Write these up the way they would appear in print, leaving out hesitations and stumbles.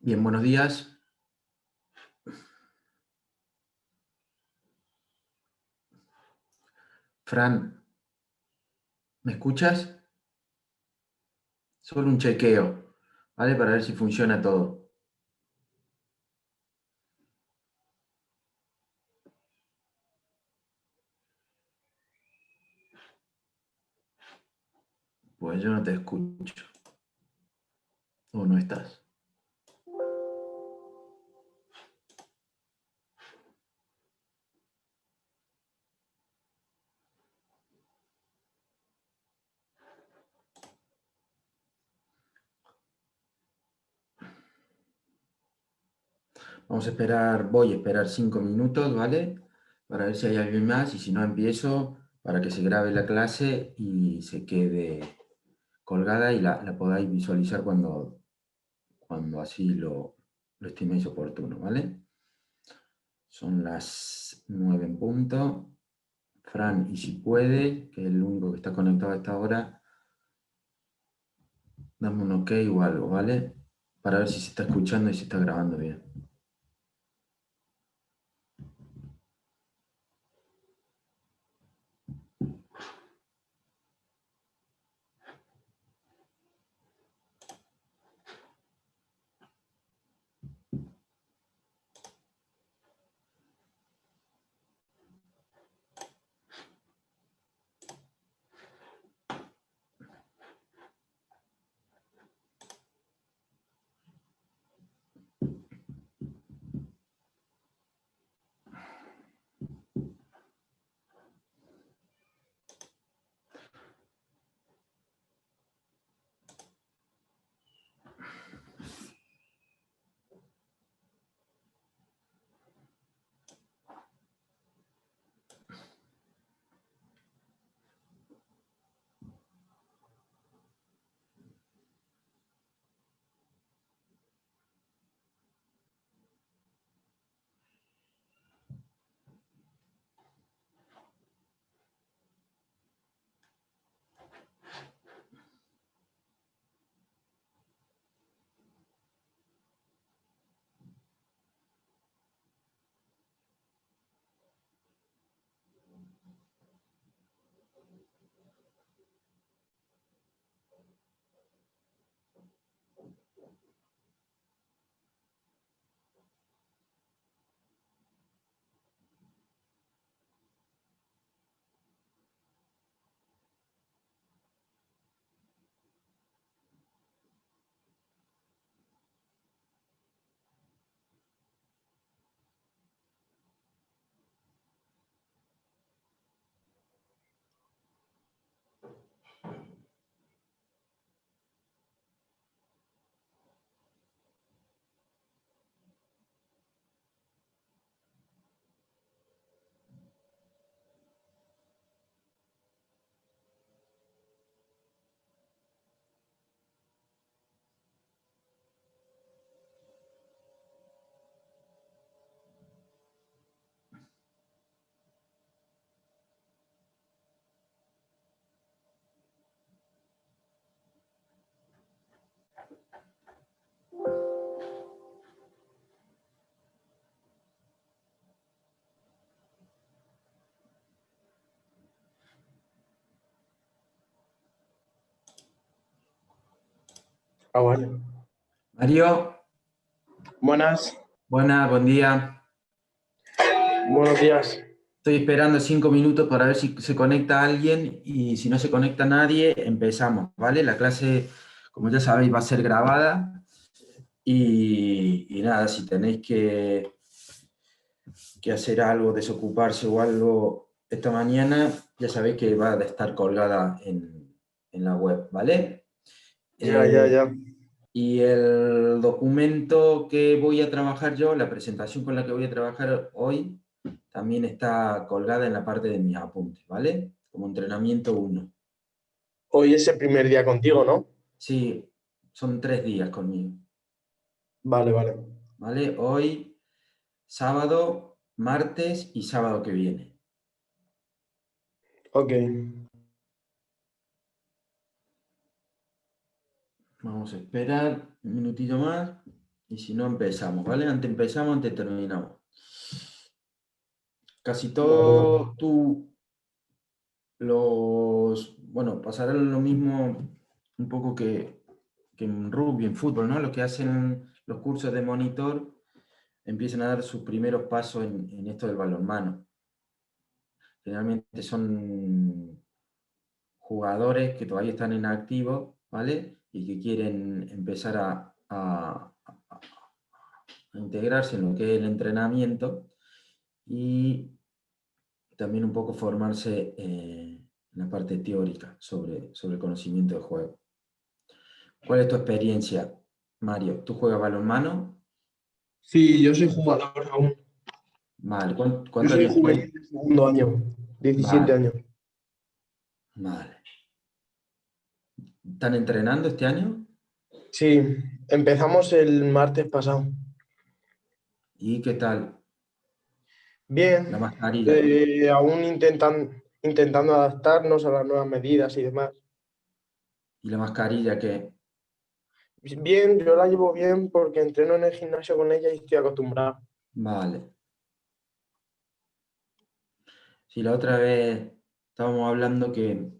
Bien, buenos días. Fran, ¿me escuchas? Solo un chequeo, ¿vale? Para ver si funciona todo. Pues yo no te escucho. ¿O no estás? Vamos a esperar, voy a esperar 5 minutos, ¿vale? Para ver si hay alguien más y si no empiezo, para que se grabe la clase y se quede colgada y la podáis visualizar cuando así lo estiméis oportuno, ¿vale? Son las 9 en punto. Fran, y si puede, que es el único que está conectado a esta hora, dame un ok o algo, ¿vale? Para ver si se está escuchando y se está grabando bien. Ah, vale. Mario, Buenas, buen día. buenos días. Estoy esperando 5 minutos para ver si se conecta alguien y si no se conecta nadie, empezamos, ¿vale? La clase, como ya sabéis, va a ser grabada y nada, si tenéis que hacer algo, desocuparse o algo esta mañana, ya sabéis que va a estar colgada en la web, ¿vale? Ya. Y el documento que voy a trabajar yo, la presentación con la que voy a trabajar hoy, también está colgada en la parte de mis apuntes, ¿vale? Como entrenamiento 1. Hoy es el primer día contigo, ¿no? Sí, son 3 días conmigo, Vale. ¿vale? Hoy, sábado, martes y sábado que viene. Ok. Vamos a esperar un minutito más. Y si no, empezamos, ¿vale? Antes empezamos, antes terminamos. Casi Vale, vale. todos bueno, pasarán lo mismo un poco que en rugby, en fútbol, ¿no? Los que hacen los cursos de monitor empiezan a dar sus primeros pasos en esto del balonmano. Generalmente son jugadores que todavía están en activo, ¿vale? Y que quieren empezar a integrarse en lo que es el entrenamiento y también un poco formarse en la parte teórica sobre el conocimiento del juego. ¿Cuál es tu experiencia, Mario? ¿Tú juegas balonmano? Sí, yo soy jugador aún. Vale. Yo ¿Cuántos soy años tienes? juvenil de segundo año, 17 Vale, años. vale. ¿Están entrenando este año? Sí, empezamos el martes pasado. ¿Y qué tal la Bien, mascarilla? aún intentando adaptarnos a las nuevas medidas y demás. ¿Y la mascarilla qué? Bien, yo la llevo bien porque entreno en el gimnasio con ella y estoy acostumbrado. Vale. Si la otra vez estábamos hablando que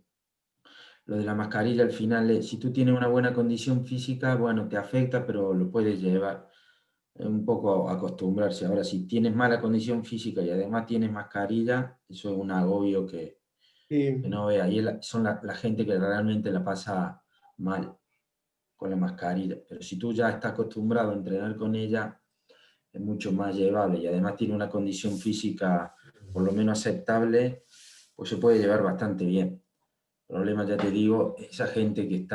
lo de la mascarilla al final, si tú tienes una buena condición física, bueno, te afecta, pero lo puedes llevar. Un poco acostumbrarse. Ahora, si tienes mala condición física y además tienes mascarilla, eso es un agobio que Sí, no vea. Y son la gente que realmente la pasa mal con la mascarilla. Pero si tú ya estás acostumbrado a entrenar con ella, es mucho más llevable y además tiene una condición física por lo menos aceptable, pues se puede llevar bastante bien. El problema, ya te digo, esa gente que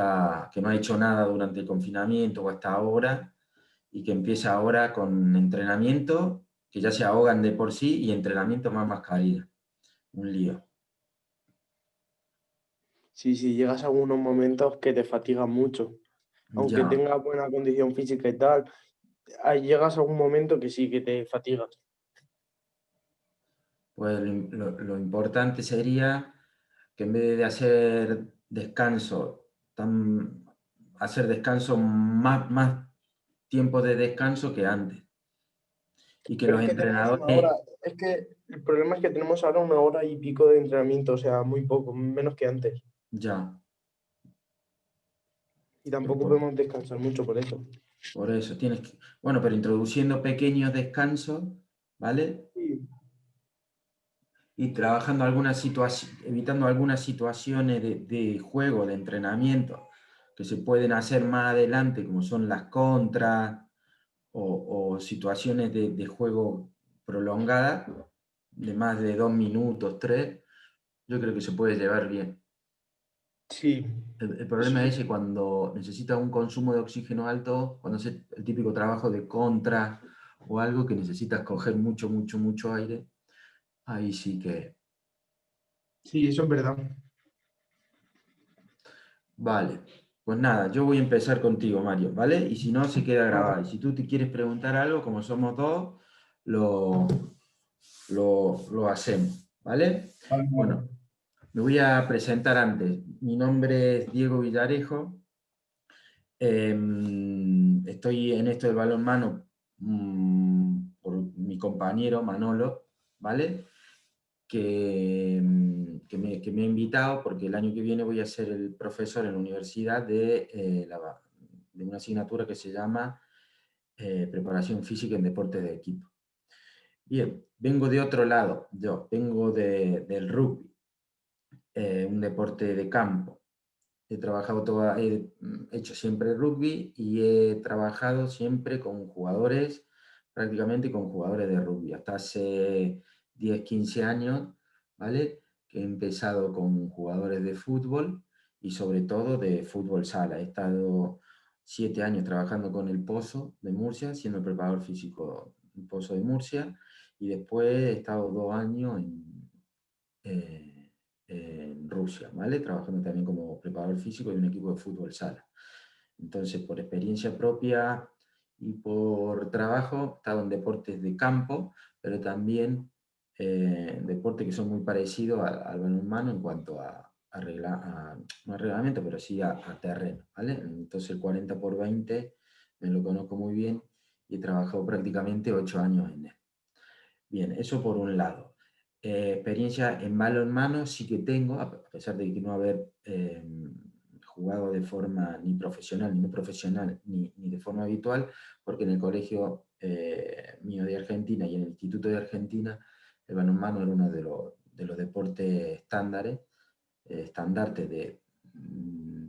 no ha hecho nada durante el confinamiento o hasta ahora y que empieza ahora con entrenamiento, que ya se ahogan de por sí y entrenamiento más mascarilla. Un lío. sí, sí, llegas a algunos momentos que te fatigan mucho. Aunque Ya, tengas buena condición física y tal, llegas a un momento que sí, que te fatigas. pues lo importante sería que en vez de hacer descanso, hacer descanso más tiempo de descanso que antes. Y que Pero los es que tenemos una hora, entrenadores, es que el problema es que tenemos ahora una hora y pico de entrenamiento, o sea, muy poco, menos que antes. ya, Y pero tampoco podemos descansar mucho por eso. por eso tienes que, bueno, pero introduciendo pequeños descansos, ¿vale? Sí, Y trabajando algunas evitando algunas situaciones de juego, de entrenamiento, que se pueden hacer más adelante, como son las contras o situaciones de juego prolongadas, de más de 2 minutos, 3, yo creo que se puede llevar bien. sí, El eso problema sí. es que cuando necesita un consumo de oxígeno alto, cuando hace el típico trabajo de contra o algo que necesitas coger mucho, mucho, mucho aire, ahí sí que... Sí, eso es verdad. Vale, pues nada, yo voy a empezar contigo, Mario, ¿vale? Y si no, se queda grabado. Y si tú te quieres preguntar algo, como somos dos, lo, lo hacemos, ¿vale? Vale, vale. Bueno, me voy a presentar antes. Mi nombre es Diego Villarejo. Estoy en esto del balonmano por mi compañero Manolo, ¿vale? Que me ha invitado porque el año que viene voy a ser el profesor en la universidad de una asignatura que se llama Preparación Física en Deportes de Equipo. Bien, vengo de otro lado, yo vengo del rugby, un deporte de campo. He hecho siempre rugby y he trabajado siempre con jugadores, prácticamente con jugadores de rugby, hasta hace 10 15 años, ¿vale? Que he empezado con jugadores de fútbol y sobre todo de fútbol sala. He estado 7 años trabajando con el Pozo de Murcia, siendo preparador físico del Pozo de Murcia, y después he estado 2 años en Rusia, ¿vale? Trabajando también como preparador físico de un equipo de fútbol sala. Entonces, por experiencia propia y por trabajo, he estado en deportes de campo, pero también deportes que son muy parecidos al balonmano en cuanto no a reglamento, pero sí a terreno, ¿vale? Entonces el 40 por 20 me lo conozco muy bien y he trabajado prácticamente 8 años en él. Bien, eso por un lado. Experiencia en balonmano sí que tengo, a pesar de que no haber jugado de forma ni profesional, ni no profesional, ni de forma habitual, porque en el colegio mío de Argentina y en el Instituto de Argentina, el balonmano era uno de los deportes estandartes de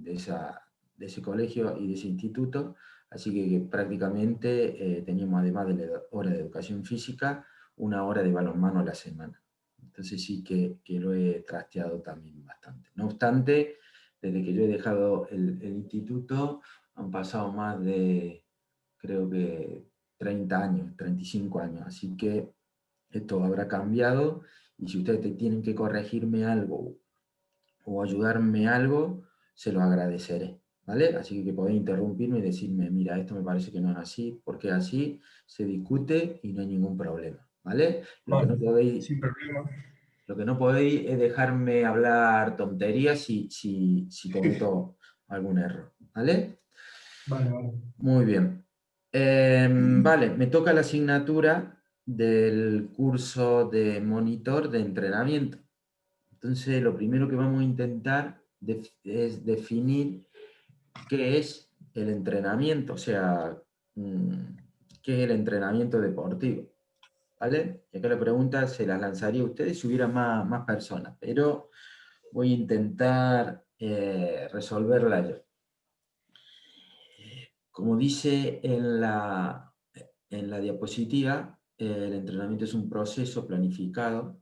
ese colegio y de ese instituto, así que prácticamente teníamos, además de la hora de educación física, una hora de balonmano a la semana. Entonces sí que lo he trasteado también bastante. No obstante, desde que yo he dejado el instituto, han pasado más de, creo que 30 años, 35 años, así que esto habrá cambiado, y si ustedes tienen que corregirme algo o ayudarme algo, se lo agradeceré, ¿vale? Así que podéis interrumpirme y decirme, mira, esto me parece que no es así, porque así se discute y no hay ningún problema, ¿vale? Vale, sin problema. Lo que no podéis es dejarme hablar tonterías si cometo algún error, ¿vale? Vale, vale. Muy bien. Vale, me toca la asignatura del curso de monitor de entrenamiento. Entonces, lo primero que vamos a intentar es definir qué es el entrenamiento, o sea, qué es el entrenamiento deportivo, ¿vale? Y acá la pregunta se la lanzaría a ustedes si hubiera más personas, pero voy a intentar resolverla yo. Como dice en la diapositiva, el entrenamiento es un proceso planificado,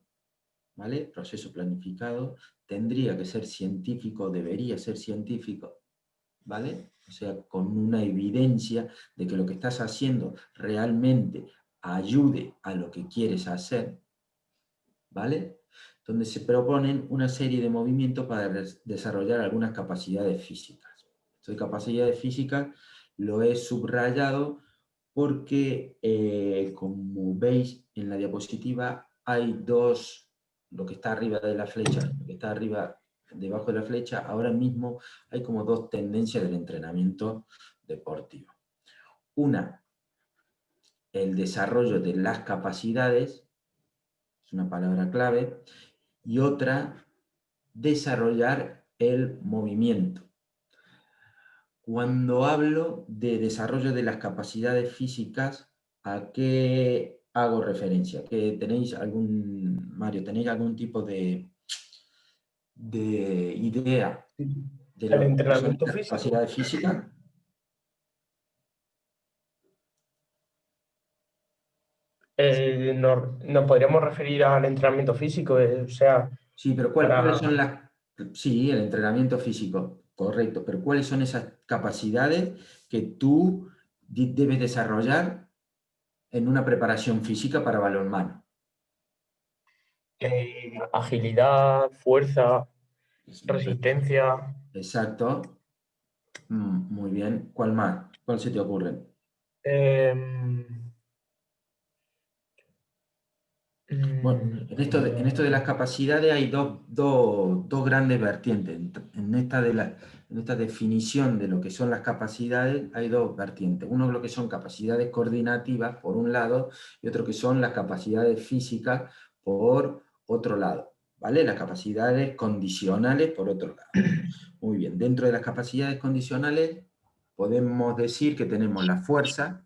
¿vale? Proceso planificado, tendría que ser científico, debería ser científico, ¿vale? O sea, con una evidencia de que lo que estás haciendo realmente ayude a lo que quieres hacer, ¿vale? Donde se proponen una serie de movimientos para desarrollar algunas capacidades físicas. Esto de capacidades físicas lo he subrayado porque, como veis en la diapositiva, hay dos, lo que está arriba de la flecha, lo que está arriba, debajo de la flecha, ahora mismo hay como dos tendencias del entrenamiento deportivo. Una, el desarrollo de las capacidades, es una palabra clave, y otra, desarrollar el movimiento. Cuando hablo de desarrollo de las capacidades físicas, ¿a qué hago referencia? ¿Que tenéis Mario, tenéis algún tipo de idea de El lo que son entrenamiento las físico. capacidades físicas? Nos podríamos referir al entrenamiento físico, o sea, Sí, pero ¿cuáles para son las... Sí, el entrenamiento físico, correcto, pero ¿cuáles son esas capacidades que tú debes desarrollar en una preparación física para balonmano? agilidad, fuerza, resistencia. Exacto. Muy bien. ¿Cuál más? ¿Cuál se te ocurre? em, Bueno, en esto de las capacidades hay dos grandes vertientes. En esta definición de lo que son las capacidades hay dos vertientes. Uno lo que son capacidades coordinativas, por un lado, y otro que son las capacidades físicas, por otro lado. ¿Vale? Las capacidades condicionales, por otro lado. Muy bien. Dentro de las capacidades condicionales podemos decir que tenemos la fuerza,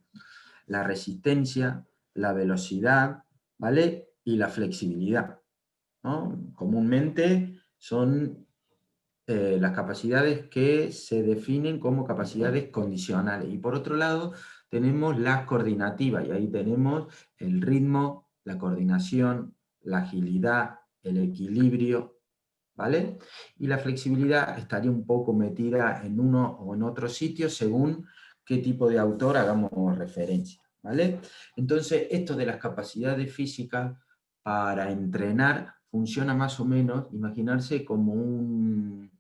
la resistencia, la velocidad, ¿vale? Y la flexibilidad, ¿no? Comúnmente son las capacidades que se definen como capacidades condicionales. Y por otro lado, tenemos las coordinativas, y ahí tenemos el ritmo, la coordinación, la agilidad, el equilibrio, ¿vale? Y la flexibilidad estaría un poco metida en uno o en otro sitio según qué tipo de autor hagamos referencia, ¿vale? Entonces, esto de las capacidades físicas para entrenar funciona más o menos, imaginarse como un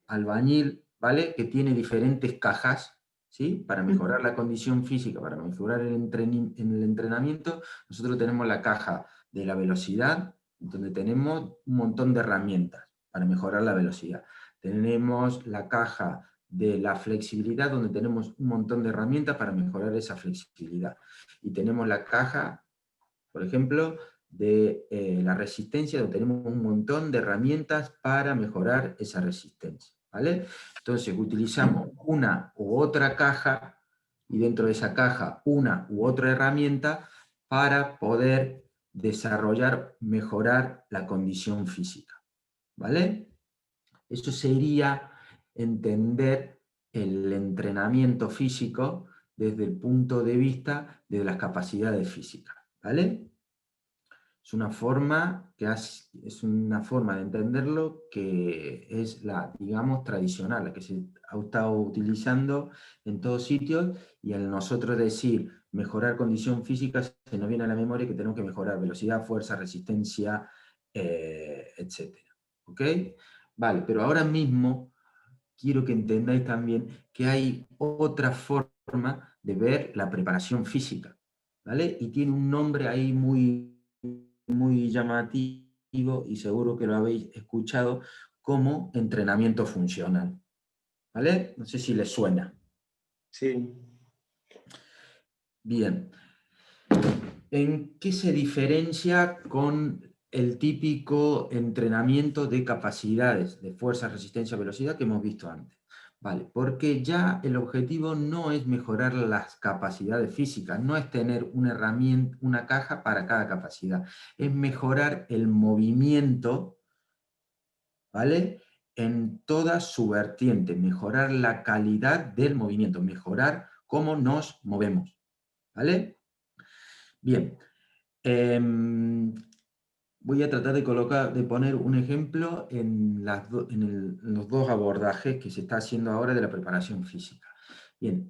albañil, ¿vale? Que tiene diferentes cajas, ¿sí? Para mejorar la condición física, para mejorar el entrenamiento, nosotros tenemos la caja de la velocidad, donde tenemos un montón de herramientas para mejorar la velocidad. Tenemos la caja de la flexibilidad, donde tenemos un montón de herramientas para mejorar esa flexibilidad. Y tenemos la caja, por ejemplo, de la resistencia, donde tenemos un montón de herramientas para mejorar esa resistencia, ¿vale? Entonces utilizamos una u otra caja, y dentro de esa caja una u otra herramienta para poder desarrollar, mejorar la condición física, ¿vale? Eso sería entender el entrenamiento físico desde el punto de vista de las capacidades físicas, ¿vale? Es una forma de entenderlo que es la, digamos, tradicional, la que se ha estado utilizando en todos sitios, y al nosotros decir mejorar condición física, se nos viene a la memoria que tenemos que mejorar velocidad, fuerza, resistencia, etc. ¿Ok? Vale, pero ahora mismo quiero que entendáis también que hay otra forma de ver la preparación física, ¿vale? Y tiene un nombre ahí muy llamativo, y seguro que lo habéis escuchado, como entrenamiento funcional, ¿vale? No sé si les suena. Sí. Bien. ¿En qué se diferencia con el típico entrenamiento de capacidades de fuerza, resistencia, velocidad que hemos visto antes? Vale, porque ya el objetivo no es mejorar las capacidades físicas, no es tener una herramienta, una caja para cada capacidad, es mejorar el movimiento, ¿vale? En toda su vertiente, mejorar la calidad del movimiento, mejorar cómo nos movemos, ¿vale? Bien. Voy a tratar de poner un ejemplo en los dos abordajes que se está haciendo ahora de la preparación física. Bien,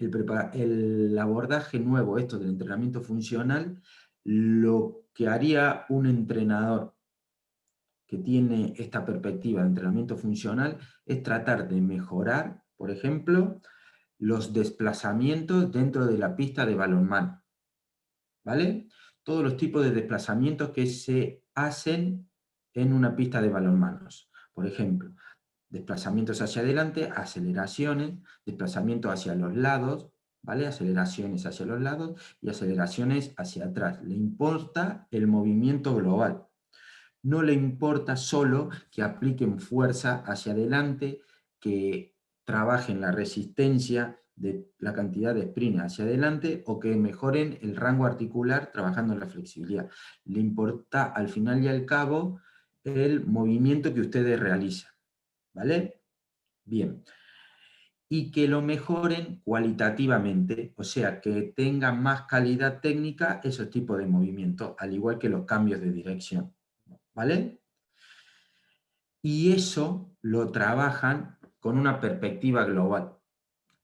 el abordaje nuevo, esto del entrenamiento funcional, lo que haría un entrenador que tiene esta perspectiva de entrenamiento funcional es tratar de mejorar, por ejemplo, los desplazamientos dentro de la pista de balonmano, ¿vale? Todos los tipos de desplazamientos que se hacen en una pista de balonmanos. Por ejemplo, desplazamientos hacia adelante, aceleraciones, desplazamientos hacia los lados, ¿vale? Aceleraciones hacia los lados y aceleraciones hacia atrás. Le importa el movimiento global. No le importa solo que apliquen fuerza hacia adelante, que trabajen la resistencia de la cantidad de sprint hacia adelante, o que mejoren el rango articular trabajando en la flexibilidad. Le importa al final y al cabo el movimiento que ustedes realizan, ¿vale? Bien. Y que lo mejoren cualitativamente, o sea, que tengan más calidad técnica esos tipos de movimientos, al igual que los cambios de dirección, ¿vale? Y eso lo trabajan con una perspectiva global.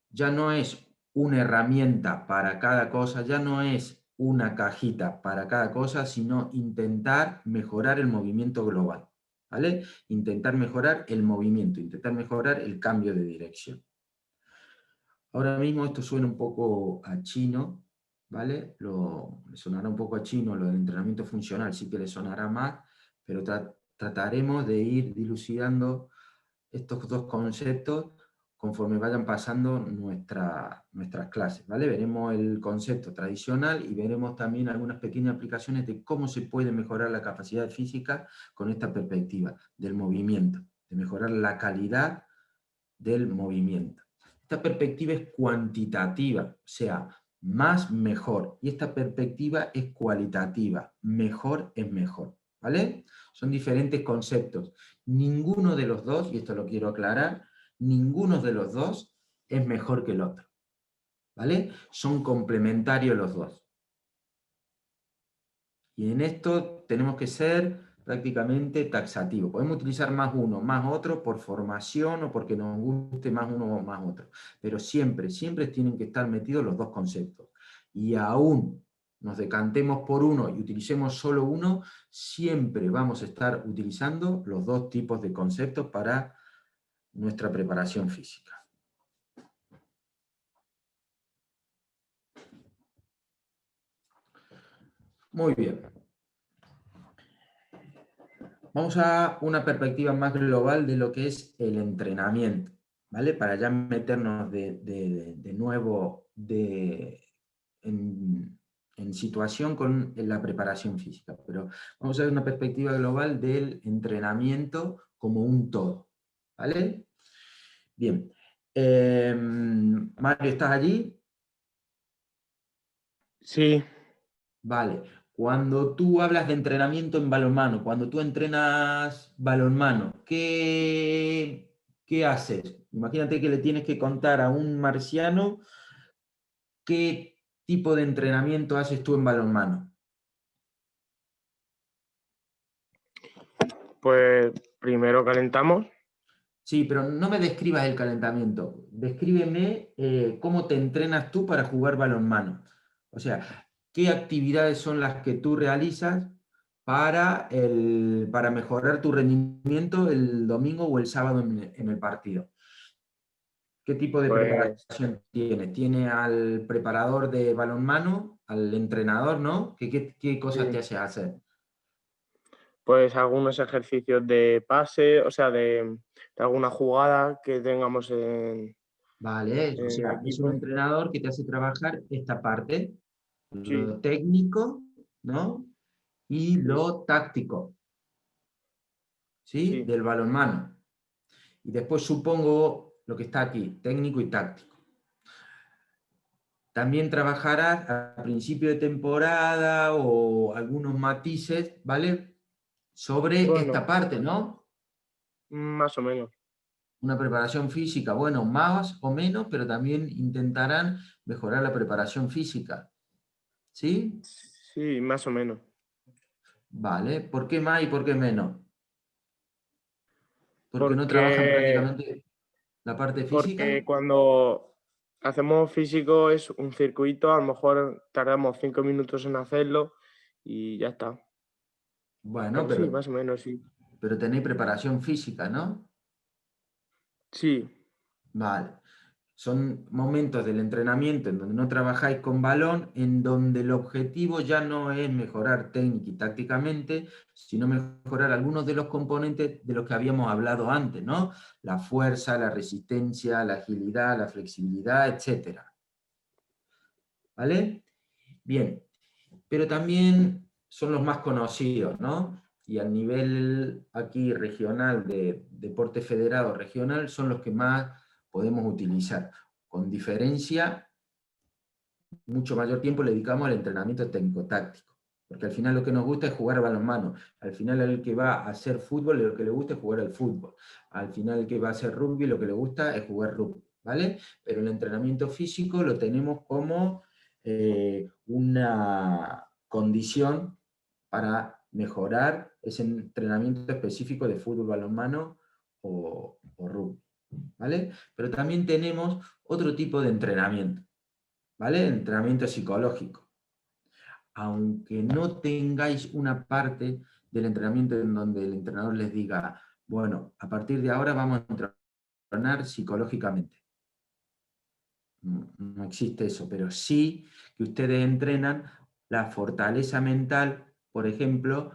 Ya no es una herramienta para cada cosa, ya no es una cajita para cada cosa, sino intentar mejorar el movimiento global, ¿vale? Intentar mejorar el movimiento, intentar mejorar el cambio de dirección. Ahora mismo esto suena un poco a chino, ¿vale? Le sonará un poco a chino lo del entrenamiento funcional, sí que le sonará más, pero trataremos de ir dilucidando estos dos conceptos conforme vayan pasando nuestras clases, ¿vale? Veremos el concepto tradicional y veremos también algunas pequeñas aplicaciones de cómo se puede mejorar la capacidad física con esta perspectiva del movimiento, de mejorar la calidad del movimiento. Esta perspectiva es cuantitativa, o sea, más mejor, y esta perspectiva es cualitativa, mejor es mejor, ¿vale? Son diferentes conceptos. Ninguno de los dos, y esto lo quiero aclarar, ninguno de los dos es mejor que el otro, ¿vale? Son complementarios los dos. Y en esto tenemos que ser prácticamente taxativos. Podemos utilizar más uno, más otro, por formación o porque nos guste más uno o más otro. Pero siempre, siempre tienen que estar metidos los dos conceptos. Y aún nos decantemos por uno y utilicemos solo uno, siempre vamos a estar utilizando los dos tipos de conceptos para nuestra preparación física. Muy bien. Vamos a una perspectiva más global de lo que es el entrenamiento, ¿vale? Para ya meternos de nuevo en situación con la preparación física. Pero vamos a ver una perspectiva global del entrenamiento como un todo, ¿vale? Bien. Mario, ¿estás allí? Sí, Vale. Cuando tú hablas de entrenamiento en balonmano, cuando tú entrenas balonmano, ¿qué haces? Imagínate que le tienes que contar a un marciano qué tipo de entrenamiento haces tú en balonmano. pues primero calentamos. Sí, pero no me describas el calentamiento. Descríbeme cómo te entrenas tú para jugar balonmano. O sea, qué actividades son las que tú realizas para mejorar tu rendimiento el domingo o el sábado en el partido. ¿Qué tipo de Pues preparación tienes? ¿Tiene al preparador de balonmano, al entrenador, ¿no? ¿Qué cosas te sí, hace hacer? pues algunos ejercicios de pase, o sea, de alguna jugada que tengamos Vale, o en sea, es un equipo. entrenador que te hace trabajar esta parte, Sí, lo técnico, ¿no? Y sí, lo táctico, ¿sí? sí, Del balonmano. Y después supongo lo que está aquí, técnico y táctico. También trabajarás a principio de temporada o algunos matices, ¿vale? Sobre esta bueno, parte, ¿no? más o menos. Una preparación física, bueno, más o menos, pero también intentarán mejorar la preparación física, ¿sí? Sí, más o menos. Vale, ¿por qué más y por qué menos? Porque no trabajan Porque, prácticamente la parte porque física. cuando hacemos físico es un circuito, a lo mejor tardamos 5 minutos en hacerlo y ya está. Bueno, Pero sí, más o menos, sí. pero tenéis preparación física, ¿no? Sí, Vale. Son momentos del entrenamiento en donde no trabajáis con balón, en donde el objetivo ya no es mejorar técnica y tácticamente, sino mejorar algunos de los componentes de los que habíamos hablado antes, ¿no? La fuerza, la resistencia, la agilidad, la flexibilidad, etcétera. ¿Vale? Bien, pero también son los más conocidos, ¿no? Y a nivel aquí regional, de deporte federado regional, son los que más podemos utilizar. Con diferencia, mucho mayor tiempo le dedicamos al entrenamiento técnico-táctico, porque al final lo que nos gusta es jugar balonmano. Al final el que va a hacer fútbol, lo que le gusta es jugar al fútbol. Al final el que va a hacer rugby, lo que le gusta es jugar rugby, ¿vale? Pero el entrenamiento físico lo tenemos como una condición para mejorar ese entrenamiento específico de fútbol, balonmano o rugby, ¿vale? Pero también tenemos otro tipo de entrenamiento, ¿vale? Entrenamiento psicológico. Aunque no tengáis una parte del entrenamiento en donde el entrenador les diga, bueno, a partir de ahora vamos a entrenar psicológicamente. No existe eso, pero sí que ustedes entrenan la fortaleza mental, por ejemplo,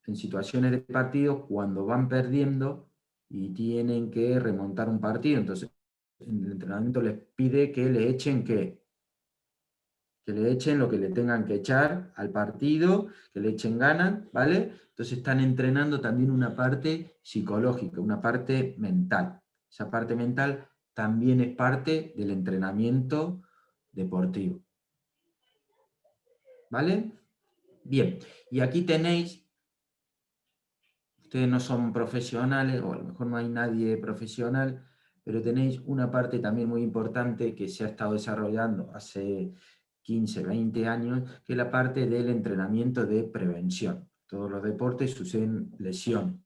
en situaciones de partido cuando van perdiendo y tienen que remontar un partido. Entonces, el entrenamiento les pide que le echen ¿qué? Que le echen lo que le tengan que echar al partido, que le echen ganas, ¿vale? Entonces están entrenando también una parte psicológica, una parte mental. Esa parte mental también es parte del entrenamiento deportivo, ¿vale? Bien, y aquí tenéis, ustedes no son profesionales, o a lo mejor no hay nadie profesional, pero tenéis una parte también muy importante que se ha estado desarrollando hace 15, 20 años, que es la parte del entrenamiento de prevención. Todos los deportes suceden lesiones,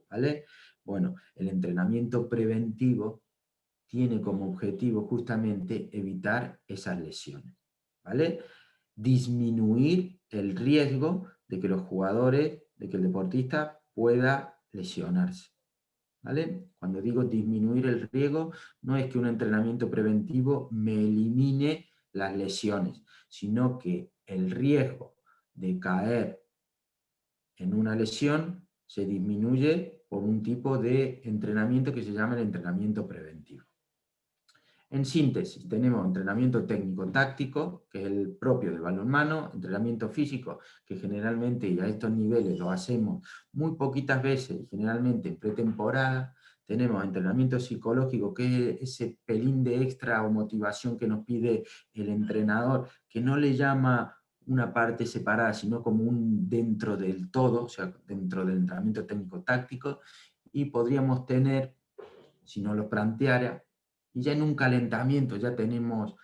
¿vale? Bueno, el entrenamiento preventivo tiene como objetivo justamente evitar esas lesiones, ¿vale? Disminuir el riesgo de que los jugadores, de que el deportista pueda lesionarse, ¿vale? Cuando digo disminuir el riesgo, no es que un entrenamiento preventivo me elimine las lesiones, sino que el riesgo de caer en una lesión se disminuye por un tipo de entrenamiento que se llama el entrenamiento preventivo. En síntesis, tenemos entrenamiento técnico-táctico, que es el propio del balonmano, entrenamiento físico, que generalmente y a estos niveles lo hacemos muy poquitas veces, y generalmente en pretemporada. Tenemos entrenamiento psicológico, que es ese pelín de extra o motivación que nos pide el entrenador, que no le llama una parte separada, sino como un dentro del todo, o sea, dentro del entrenamiento técnico-táctico, y podríamos tener, si no lo planteara, y ya en un calentamiento ya tenemos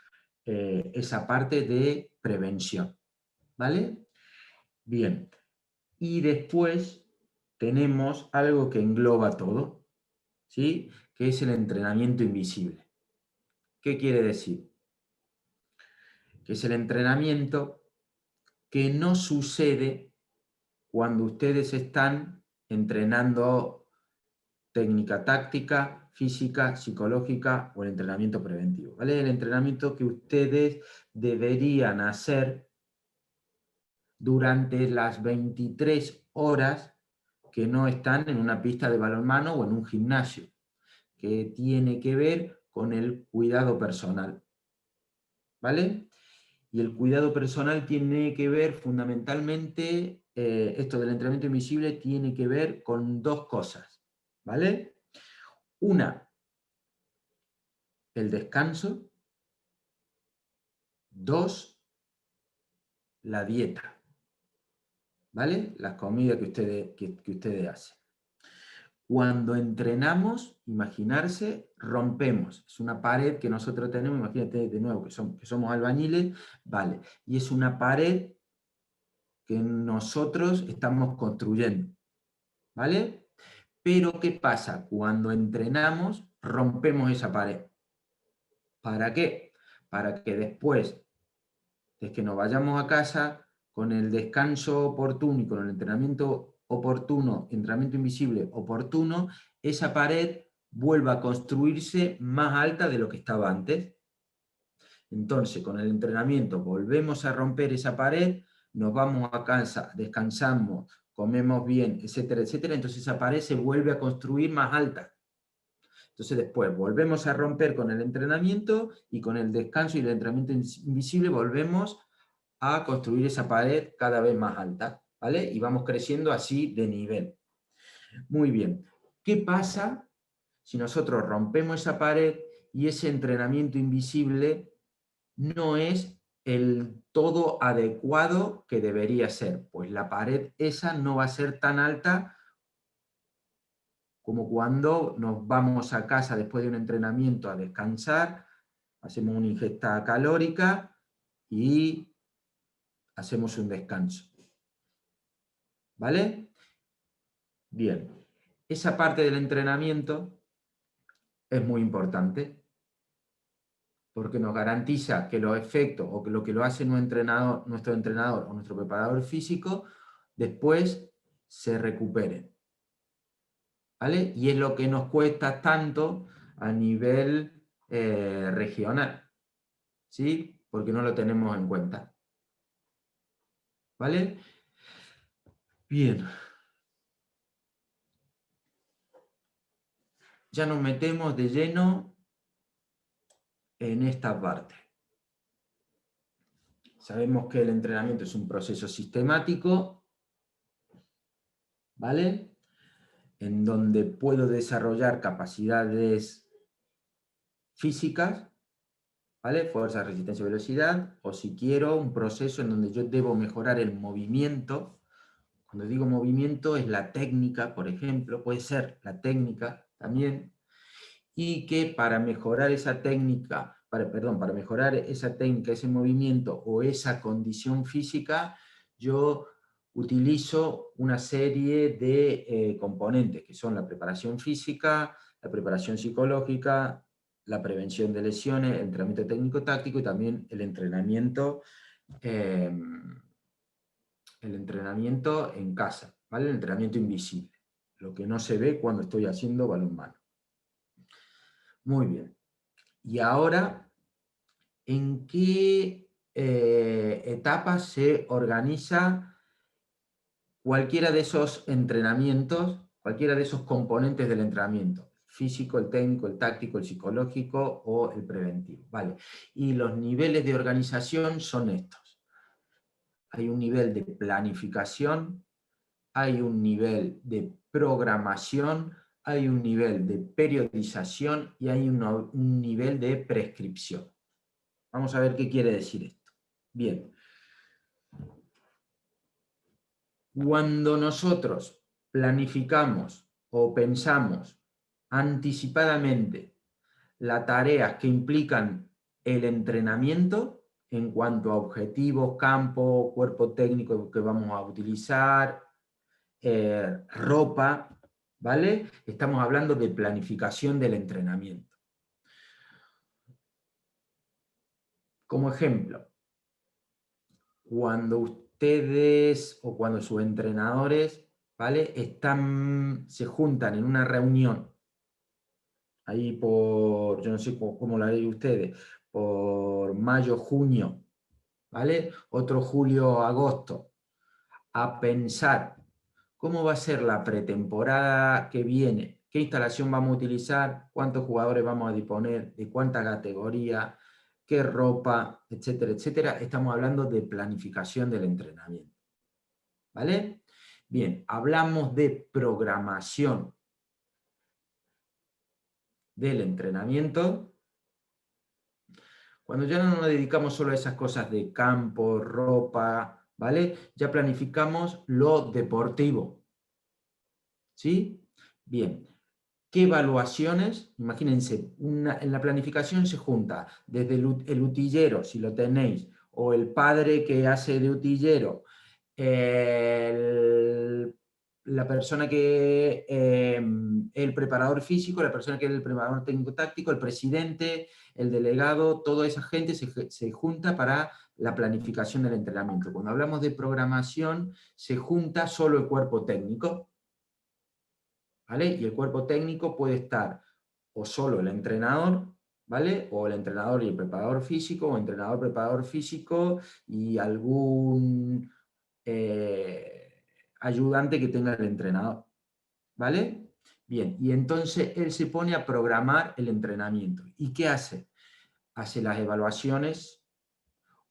esa parte de prevención, ¿vale? Bien, y después tenemos algo que engloba todo, ¿sí? Que es el entrenamiento invisible. ¿Qué quiere decir? Que es el entrenamiento que no sucede cuando ustedes están entrenando técnica táctica, física, psicológica o el entrenamiento preventivo, ¿vale? El entrenamiento que ustedes deberían hacer durante las 23 horas que no están en una pista de balonmano o en un gimnasio, que tiene que ver con el cuidado personal, ¿vale? Y el cuidado personal tiene que ver fundamentalmente, esto del entrenamiento invisible tiene que ver con dos cosas, ¿vale? Una, el descanso. Dos, la dieta, ¿vale? Las comidas que ustedes hacen. Cuando entrenamos, imaginarse, rompemos. Es una pared que nosotros tenemos, imagínate de nuevo que somos albañiles, ¿vale? Y es una pared que nosotros estamos construyendo, ¿vale? Pero ¿qué pasa? Cuando entrenamos, rompemos esa pared. ¿Para qué? Para que después de que nos vayamos a casa, con el descanso oportuno y con el entrenamiento oportuno, entrenamiento invisible oportuno, esa pared vuelva a construirse más alta de lo que estaba antes. Entonces, con el entrenamiento volvemos a romper esa pared, nos vamos a casa, descansamos, comemos bien, etcétera, etcétera, entonces esa pared se vuelve a construir más alta. Entonces después volvemos a romper con el entrenamiento y con el descanso y el entrenamiento invisible volvemos a construir esa pared cada vez más alta, ¿vale? Y vamos creciendo así de nivel. Muy bien. ¿Qué pasa si nosotros rompemos esa pared y ese entrenamiento invisible no es el todo adecuado que debería ser? Pues la pared esa no va a ser tan alta como cuando nos vamos a casa después de un entrenamiento a descansar, hacemos una ingesta calórica y hacemos un descanso. ¿Vale? Bien. Esa parte del entrenamiento es muy importante porque nos garantiza que los efectos o que lo hace nuestro entrenador o nuestro preparador físico después se recuperen. ¿Vale? Y es lo que nos cuesta tanto a nivel regional, ¿sí? Porque no lo tenemos en cuenta. ¿Vale? Bien. Ya nos metemos de lleno en esta parte. Sabemos que el entrenamiento es un proceso sistemático, ¿vale? En donde puedo desarrollar capacidades físicas, ¿vale? Fuerza, resistencia, velocidad, o si quiero, un proceso en donde yo debo mejorar el movimiento. Cuando digo movimiento es la técnica, por ejemplo, puede ser la técnica también, y que para mejorar esa técnica, para mejorar esa técnica, ese movimiento o esa condición física, yo utilizo una serie de componentes, que son la preparación física, la preparación psicológica, la prevención de lesiones, el entrenamiento técnico-táctico y también eh, el entrenamiento en casa, ¿vale? El entrenamiento invisible, lo que no se ve cuando estoy haciendo balonmano. Muy bien. Y ahora, ¿en qué etapas se organiza cualquiera de esos entrenamientos cualquiera de esos componentes del entrenamiento, el físico, el técnico, el táctico, el psicológico o el preventivo, ¿vale? Y los niveles de organización son estos. Hay un nivel de planificación, hay un nivel de programación, hay un nivel de periodización y hay un nivel de prescripción. Vamos a ver qué quiere decir esto. Bien. Cuando nosotros planificamos o pensamos anticipadamente las tareas que implican el entrenamiento en cuanto a objetivos, campo, cuerpo técnico que vamos a utilizar, ropa, ¿vale? Estamos hablando de planificación del entrenamiento. Como ejemplo, cuando ustedes o cuando sus entrenadores, ¿vale? Se juntan en una reunión, ahí por, yo no sé cómo la haré ustedes, por mayo, junio, ¿vale? Otro julio, agosto, a pensar cómo va a ser la pretemporada que viene, qué instalación vamos a utilizar, cuántos jugadores vamos a disponer, de cuánta categoría, qué ropa, etcétera, etcétera. Estamos hablando de planificación del entrenamiento. ¿Vale? Bien, hablamos de programación del entrenamiento. Cuando ya no nos dedicamos solo a esas cosas de campo, ropa, ¿vale? Ya planificamos lo deportivo. ¿Sí? Bien. ¿Qué evaluaciones? Imagínense, en la planificación se junta desde el utillero, si lo tenéis, o el padre que hace de utillero, la persona que el preparador físico, la persona que es el preparador técnico-táctico, el presidente, el delegado, toda esa gente se junta para la planificación del entrenamiento. Cuando hablamos de programación, se junta solo el cuerpo técnico, ¿vale? Y el cuerpo técnico puede estar o solo el entrenador, ¿vale? O el entrenador y el preparador físico, o entrenador, preparador físico y algún ayudante que tenga el entrenador, ¿vale? Bien, y entonces él se pone a programar el entrenamiento. ¿Y qué hace? Hace las evaluaciones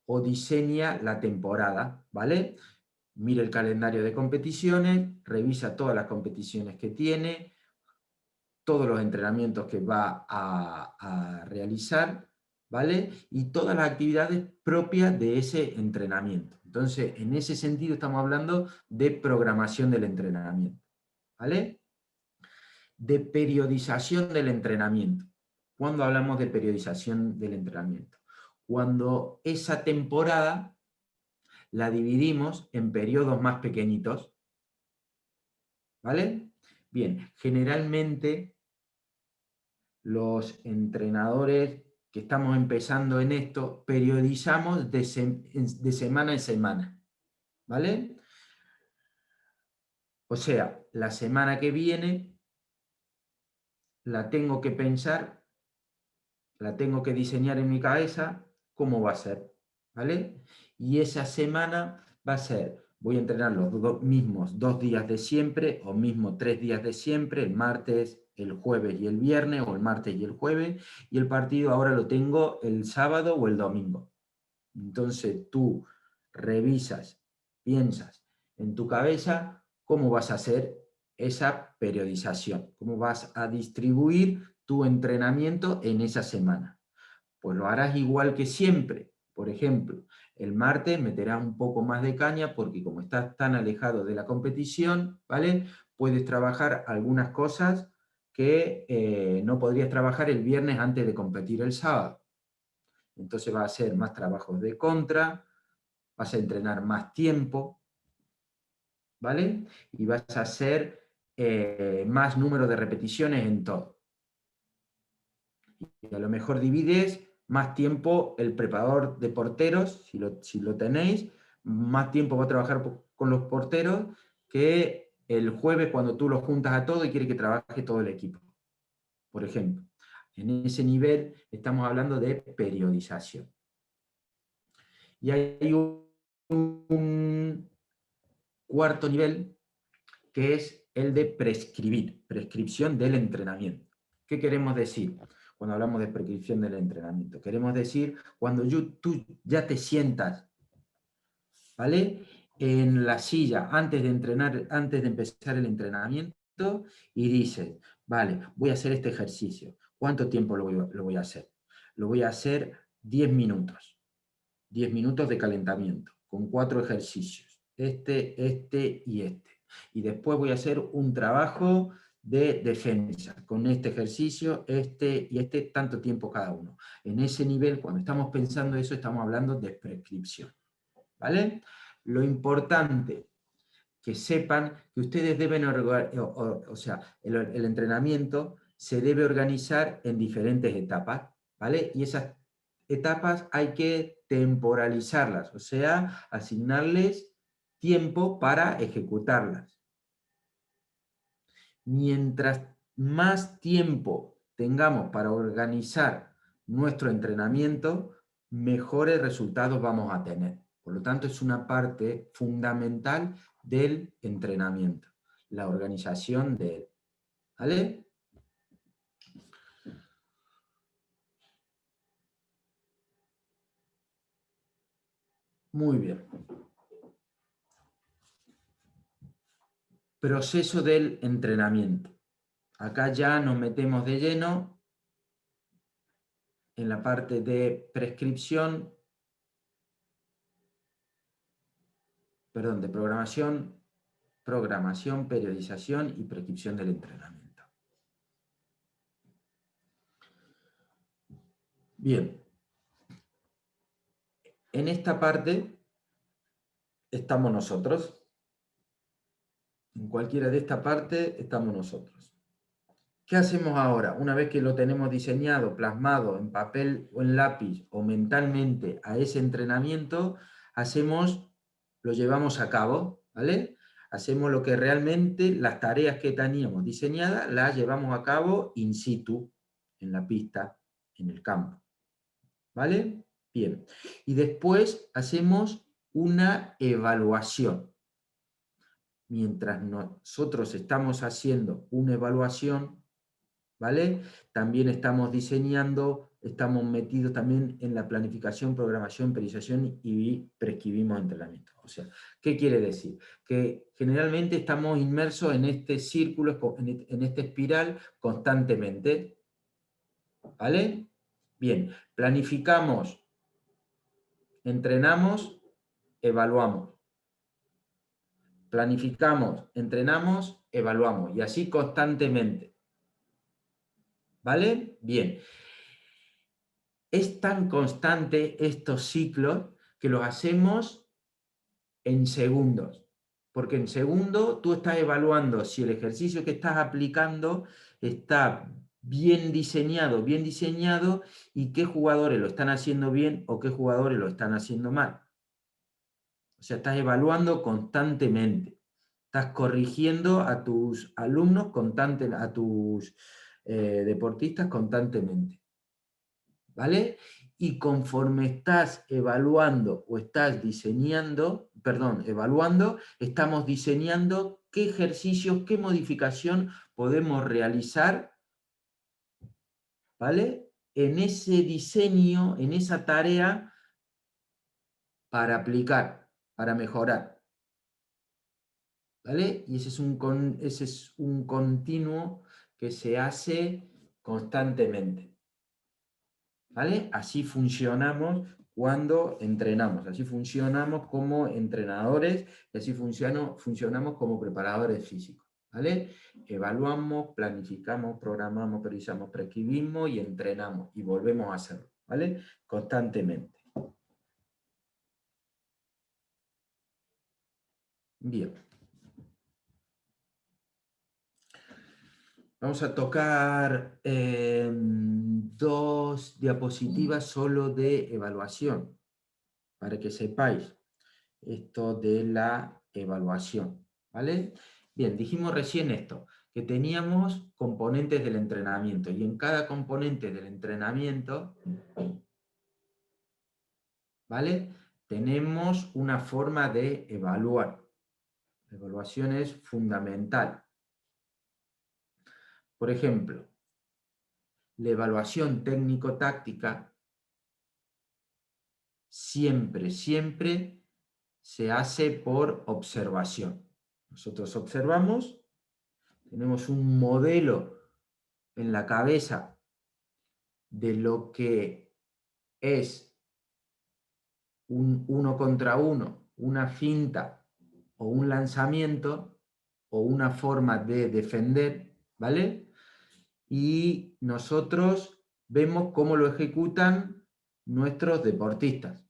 o diseña la temporada, ¿vale? Mira el calendario de competiciones, revisa todas las competiciones que tiene, todos los entrenamientos que va a realizar, ¿vale? Y todas las actividades propias de ese entrenamiento. Entonces, en ese sentido estamos hablando de programación del entrenamiento, ¿vale? De periodización del entrenamiento. ¿Cuándo hablamos de periodización del entrenamiento? Cuando esa temporada la dividimos en periodos más pequeñitos, ¿vale? Bien, generalmente los entrenadores que estamos empezando en esto, periodizamos de semana en semana, ¿vale? O sea, la semana que viene la tengo que pensar, la tengo que diseñar en mi cabeza, cómo va a ser, ¿vale? Y esa semana va a ser, voy a entrenar los mismos 2 días de siempre, o mismo 3 días de siempre, el martes, el jueves y el viernes, o el martes y el jueves, y el partido ahora lo tengo el sábado o el domingo. Entonces tú revisas, piensas en tu cabeza cómo vas a hacer esa periodización, cómo vas a distribuir tu entrenamiento en esa semana. Pues lo harás igual que siempre. Por ejemplo, el martes meterás un poco más de caña porque como estás tan alejado de la competición, ¿vale? Puedes trabajar algunas cosas que no podrías trabajar el viernes antes de competir el sábado. Entonces va a hacer más trabajos de contra, vas a entrenar más tiempo, ¿vale? Y vas a hacer más número de repeticiones en todo. Y a lo mejor divides más tiempo el preparador de porteros, si lo tenéis, más tiempo va a trabajar con los porteros que el jueves cuando tú los juntas a todos y quieres que trabaje todo el equipo, por ejemplo. En ese nivel estamos hablando de periodización. Y hay un cuarto nivel que es el de prescribir, prescripción del entrenamiento. ¿Qué queremos decir cuando hablamos de prescripción del entrenamiento? Queremos decir cuando tú ya te sientas, ¿vale?, en la silla antes de entrenar, antes de empezar el entrenamiento y dices, vale, voy a hacer este ejercicio. ¿Cuánto tiempo lo voy a hacer? Lo voy a hacer 10 minutos. 10 minutos de calentamiento, con 4 ejercicios, este y este. Y después voy a hacer un trabajo de defensa, con este ejercicio, este y este, tanto tiempo cada uno. En ese nivel, cuando estamos pensando eso, estamos hablando de prescripción, ¿vale? Lo importante que sepan que ustedes deben, o sea, el entrenamiento se debe organizar en diferentes etapas, ¿vale? Y esas etapas hay que temporalizarlas, o sea, asignarles tiempo para ejecutarlas. Mientras más tiempo tengamos para organizar nuestro entrenamiento, mejores resultados vamos a tener. Por lo tanto, es una parte fundamental del entrenamiento, la organización de él. ¿Vale? Muy bien. Proceso del entrenamiento. Acá ya nos metemos de lleno en la parte de prescripción, perdón, de programación, periodización y prescripción del entrenamiento. Bien. En esta parte estamos nosotros. En cualquiera de esta parte estamos nosotros. ¿Qué hacemos ahora? Una vez que lo tenemos diseñado, plasmado en papel o en lápiz o mentalmente a ese entrenamiento, lo llevamos a cabo, ¿vale? Hacemos lo que realmente, las tareas que teníamos diseñadas, las llevamos a cabo in situ, en la pista, en el campo, ¿vale? Bien. Y después hacemos una evaluación. Mientras nosotros estamos haciendo una evaluación, ¿vale?, también estamos diseñando, estamos metidos también en la planificación, programación, periodización y prescribimos entrenamiento. O sea, ¿qué quiere decir? Que generalmente estamos inmersos en este círculo, en esta espiral constantemente. ¿Vale? Bien, planificamos, entrenamos, evaluamos. Planificamos, entrenamos, evaluamos. Y así constantemente. ¿Vale? Bien. Es tan constante estos ciclos que los hacemos en segundos. Porque en segundo tú estás evaluando si el ejercicio que estás aplicando está bien diseñado y qué jugadores lo están haciendo bien o qué jugadores lo están haciendo mal. O sea, estás evaluando constantemente. Estás corrigiendo a tus alumnos, a tus deportistas constantemente. ¿Vale? Y conforme estás evaluando o estás evaluando, estamos diseñando qué ejercicios, qué modificación podemos realizar, ¿vale?, en ese diseño, en esa tarea, para aplicar, para mejorar. ¿Vale? Y ese es un continuo que se hace constantemente. ¿Vale? Así funcionamos cuando entrenamos, así funcionamos como entrenadores y así funcionamos como preparadores físicos. ¿Vale? Evaluamos, planificamos, programamos, periodizamos, prescribimos y entrenamos y volvemos a hacerlo. ¿Vale? Constantemente. Bien. Vamos a tocar 2 diapositivas solo de evaluación, para que sepáis esto de la evaluación, ¿vale? Bien, dijimos recién esto, que teníamos componentes del entrenamiento, y en cada componente del entrenamiento, ¿vale?, tenemos una forma de evaluar. La evaluación es fundamental. Por ejemplo, la evaluación técnico-táctica siempre se hace por observación. Nosotros observamos, tenemos un modelo en la cabeza de lo que es un 1 contra 1, una finta o un lanzamiento o una forma de defender, ¿vale? Y nosotros vemos cómo lo ejecutan nuestros deportistas,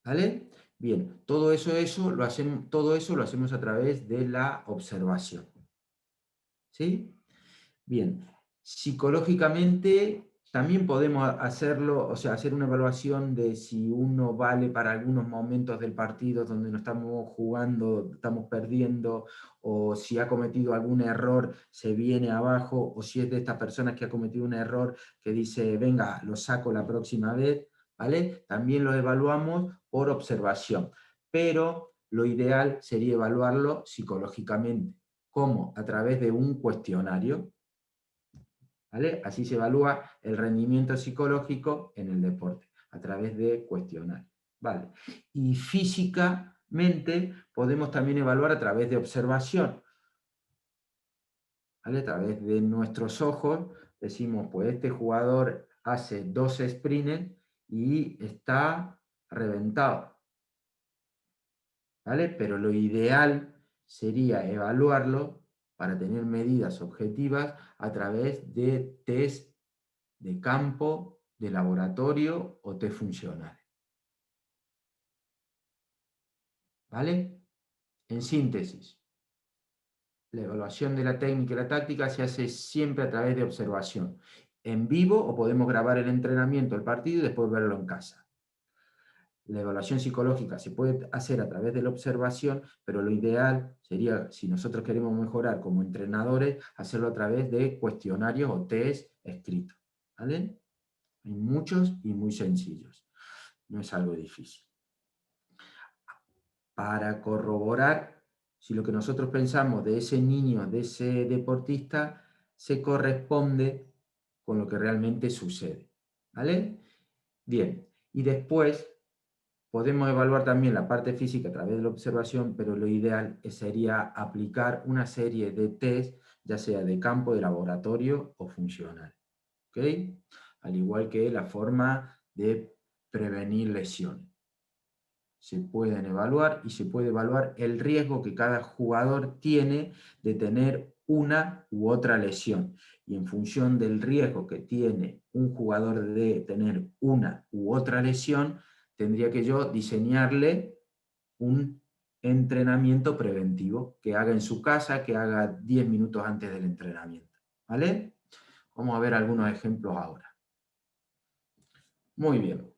¿vale? Bien, todo eso lo hacemos a través de la observación, ¿sí? Bien, psicológicamente también podemos hacerlo, o sea, hacer una evaluación de si uno vale para algunos momentos del partido donde no estamos jugando, estamos perdiendo, o si ha cometido algún error, se viene abajo, o si es de estas personas que ha cometido un error que dice, venga, lo saco la próxima vez, ¿vale? También lo evaluamos por observación, pero lo ideal sería evaluarlo psicológicamente. ¿Cómo? A través de un cuestionario, ¿vale? Así se evalúa el rendimiento psicológico en el deporte, a través de cuestionarios, ¿vale? Y físicamente podemos también evaluar a través de observación, ¿vale? A través de nuestros ojos decimos, pues este jugador hace 2 sprints y está reventado, ¿vale? Pero lo ideal sería evaluarlo para tener medidas objetivas a través de test de campo, de laboratorio o test funcionales. ¿Vale? En síntesis, la evaluación de la técnica y la táctica se hace siempre a través de observación. En vivo o podemos grabar el entrenamiento, el partido y después verlo en casa. La evaluación psicológica se puede hacer a través de la observación, pero lo ideal sería, si nosotros queremos mejorar como entrenadores, hacerlo a través de cuestionarios o test escritos. ¿Vale? Hay muchos y muy sencillos. No es algo difícil. Para corroborar si lo que nosotros pensamos de ese niño, de ese deportista, se corresponde con lo que realmente sucede. ¿Vale? Bien, y después podemos evaluar también la parte física a través de la observación, pero lo ideal sería aplicar una serie de test, ya sea de campo, de laboratorio o funcional. ¿Ok? Al igual que la forma de prevenir lesiones. Se pueden evaluar y se puede evaluar el riesgo que cada jugador tiene de tener una u otra lesión. Y en función del riesgo que tiene un jugador de tener una u otra lesión, tendría que yo diseñarle un entrenamiento preventivo que haga en su casa, que haga 10 minutos antes del entrenamiento. ¿Vale? Vamos a ver algunos ejemplos ahora. Muy bien.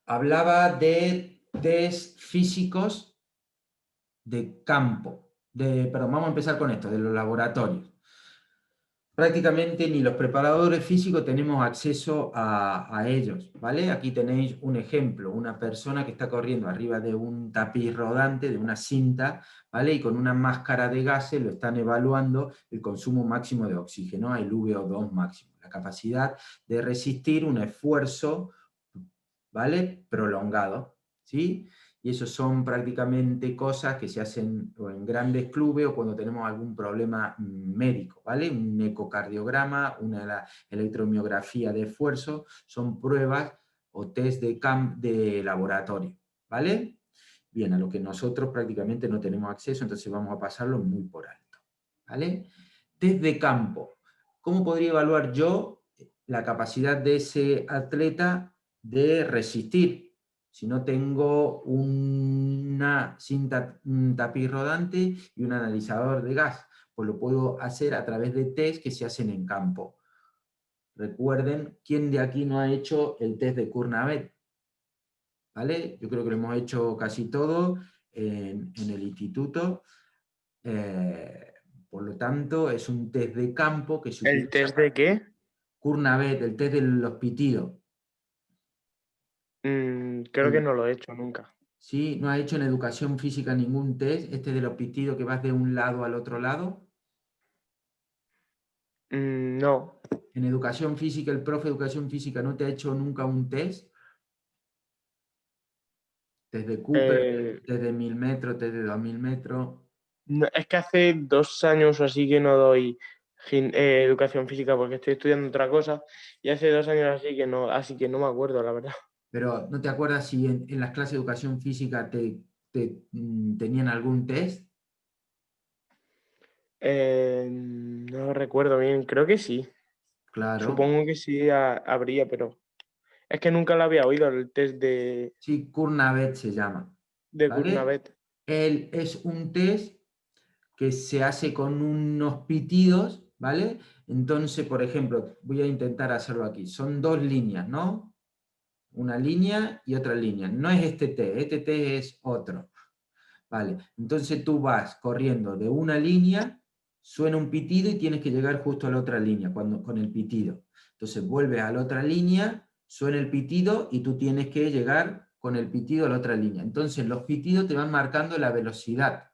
Hablaba de test físicos de campo. Perdón, vamos a empezar con esto, de los laboratorios. Prácticamente ni los preparadores físicos tenemos acceso a ellos, ¿vale? Aquí tenéis un ejemplo, una persona que está corriendo arriba de un tapiz rodante, de una cinta, ¿vale? Y con una máscara de gases lo están evaluando el consumo máximo de oxígeno, el VO2 máximo, la capacidad de resistir un esfuerzo, ¿vale? Prolongado, ¿sí? Y eso son prácticamente cosas que se hacen en grandes clubes o cuando tenemos algún problema médico, ¿vale? Un ecocardiograma, una electromiografía de esfuerzo, son pruebas o test de laboratorio, ¿vale? Bien, a lo que nosotros prácticamente no tenemos acceso, entonces vamos a pasarlo muy por alto, ¿vale? Test de campo. ¿Cómo podría evaluar yo la capacidad de ese atleta de resistir? Si no tengo una cinta, un tapiz rodante y un analizador de gas, pues lo puedo hacer a través de test que se hacen en campo. Recuerden, ¿quién de aquí no ha hecho el test de Cournavette? ¿Vale? Yo creo que lo hemos hecho casi todo en el instituto. Por lo tanto, es un test de campo que se ¿El utiliza test de para qué? Cournavette, el test de los pitidos. Creo que no lo he hecho nunca. ¿Sí? ¿No has hecho en educación física ningún test? Este de los pitidos que vas de un lado al otro lado. No. En educación física, el profe de educación física no te ha hecho nunca un test. Test de Cooper, Eh, test de 1000 metros, test de 2000 metros. no, es que hace 2 años o así que no doy educación física porque estoy estudiando otra cosa y hace 2 años así que no me acuerdo, la verdad. Pero ¿no te acuerdas si en las clases de educación física tenían algún test? No lo recuerdo bien, creo que sí. Claro. Supongo que sí habría, pero es que nunca lo había oído el test Sí, Kurnavet se llama. de ¿Vale? Kurnavet. Él es un test que se hace con unos pitidos, ¿vale? Entonces, por ejemplo, voy a intentar hacerlo aquí. Son dos líneas, ¿no? Una línea y otra línea. No es este T es otro. Vale, entonces tú vas corriendo de una línea, suena un pitido y tienes que llegar justo a la otra línea con el pitido. Entonces vuelves a la otra línea, suena el pitido y tú tienes que llegar con el pitido a la otra línea. Entonces los pitidos te van marcando la velocidad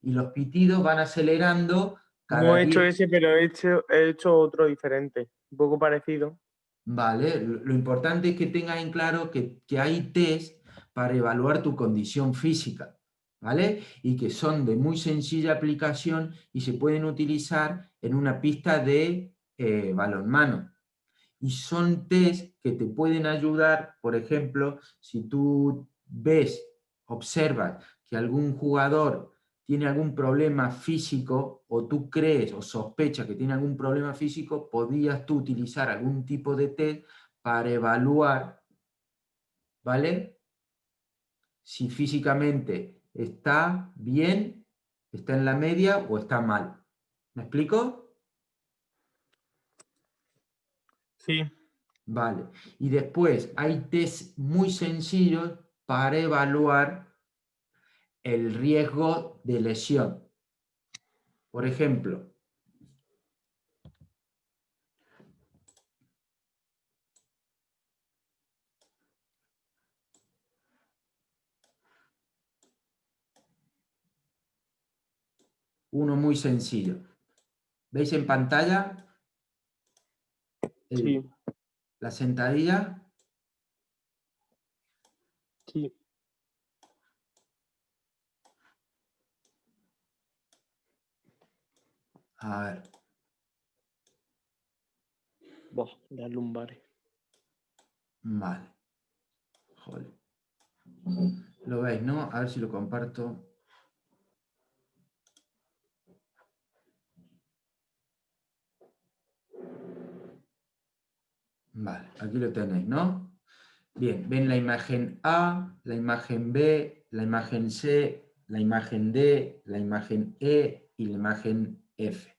y los pitidos van acelerando No cada he hecho 10. ese, pero he hecho otro diferente, un poco parecido. Vale, lo importante es que tengas en claro que hay test para evaluar tu condición física, ¿vale? Y que son de muy sencilla aplicación y se pueden utilizar en una pista de balonmano. Y son test que te pueden ayudar, por ejemplo, si tú ves, observas que algún jugador tiene algún problema físico o tú crees o sospechas que tiene algún problema físico, podrías tú utilizar algún tipo de test para evaluar, ¿vale? Si físicamente está bien, está en la media o está mal. ¿Me explico? Sí, Vale. Y después hay test muy sencillos para evaluar el riesgo de lesión. Por ejemplo, uno muy sencillo. ¿Veis en pantalla sí, la sentadilla? sí. A ver, Buah, las lumbares. vale. Joder. Lo veis, ¿no? A ver si lo comparto. Vale, aquí lo tenéis, ¿no? Bien, ven la imagen A, la imagen B, la imagen C, la imagen D, la imagen E y la imagen F.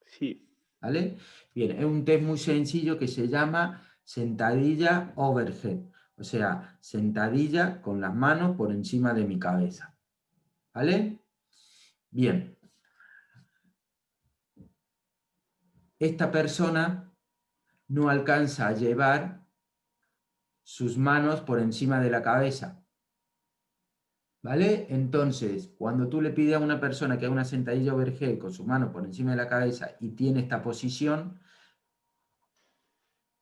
Sí, ¿Vale? Bien, es un test muy sencillo que se llama sentadilla overhead, o sea, sentadilla con las manos por encima de mi cabeza. ¿Vale? Bien, esta persona no alcanza a llevar sus manos por encima de la cabeza. ¿Vale? Entonces, cuando tú le pides a una persona que haga una sentadilla overhead con sus manos por encima de la cabeza y tiene esta posición,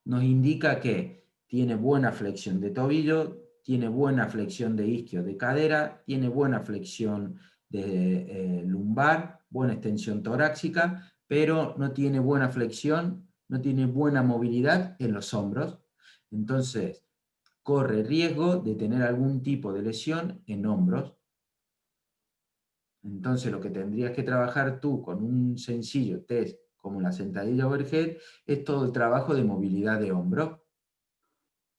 nos indica que tiene buena flexión de tobillo, tiene buena flexión de isquio de cadera, tiene buena flexión de lumbar, buena extensión torácica, pero no tiene buena flexión, no tiene buena movilidad en los hombros. Entonces, corre riesgo de tener algún tipo de lesión en hombros. Entonces, lo que tendrías que trabajar tú con un sencillo test como la sentadilla overhead es todo el trabajo de movilidad de hombros.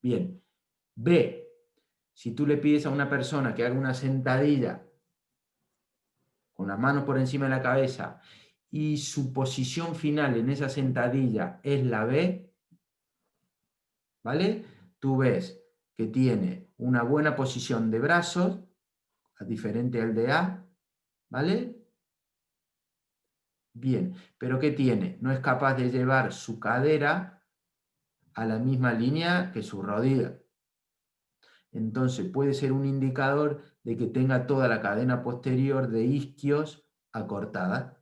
Bien. B, si tú le pides a una persona que haga una sentadilla con las manos por encima de la cabeza y su posición final en esa sentadilla es la B, ¿vale? Tú ves que tiene una buena posición de brazos, diferente al de A, ¿vale? Bien, pero ¿qué tiene? No es capaz de llevar su cadera a la misma línea que su rodilla. Entonces puede ser un indicador de que tenga toda la cadena posterior de isquios acortada.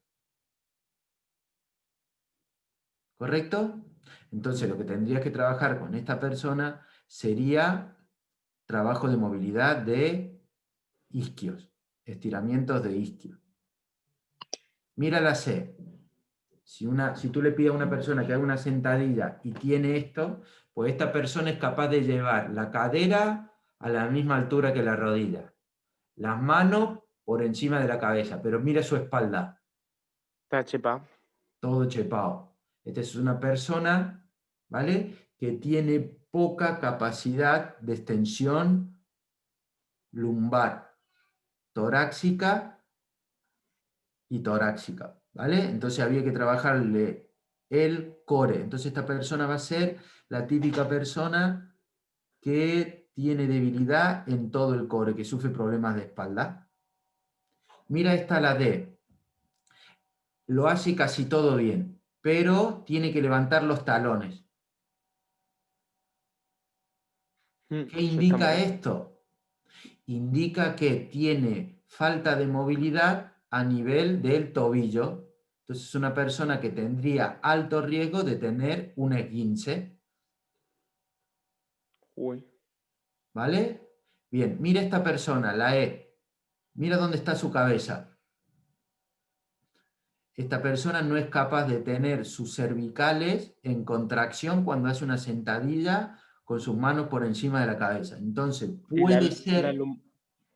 ¿correcto? Entonces lo que tendrías que trabajar con esta persona sería trabajo de movilidad de isquios, estiramientos de isquios. Mira la C. Si tú le pides a una persona que haga una sentadilla y tiene esto, pues esta persona es capaz de llevar la cadera a la misma altura que la rodilla, las manos por encima de la cabeza, pero mira su espalda, Está chepa. todo chepado. Esta es una persona, ¿vale?, que tiene poca capacidad de extensión lumbar, torácica y torácica, ¿vale? Entonces había que trabajarle el core. Entonces esta persona va a ser la típica persona que tiene debilidad en todo el core, que sufre problemas de espalda. Mira esta la D. Lo hace casi todo bien, pero tiene que levantar los talones. ¿Qué Eso está indica mal. esto? Indica que tiene falta de movilidad a nivel del tobillo. Entonces es una persona que tendría alto riesgo de tener un esguince. Uy. ¿Vale? Bien, mira esta persona, la E. Mira dónde está su cabeza. Esta persona no es capaz de tener sus cervicales en contracción cuando hace una sentadilla con sus manos por encima de la cabeza. Entonces, Y puede ser,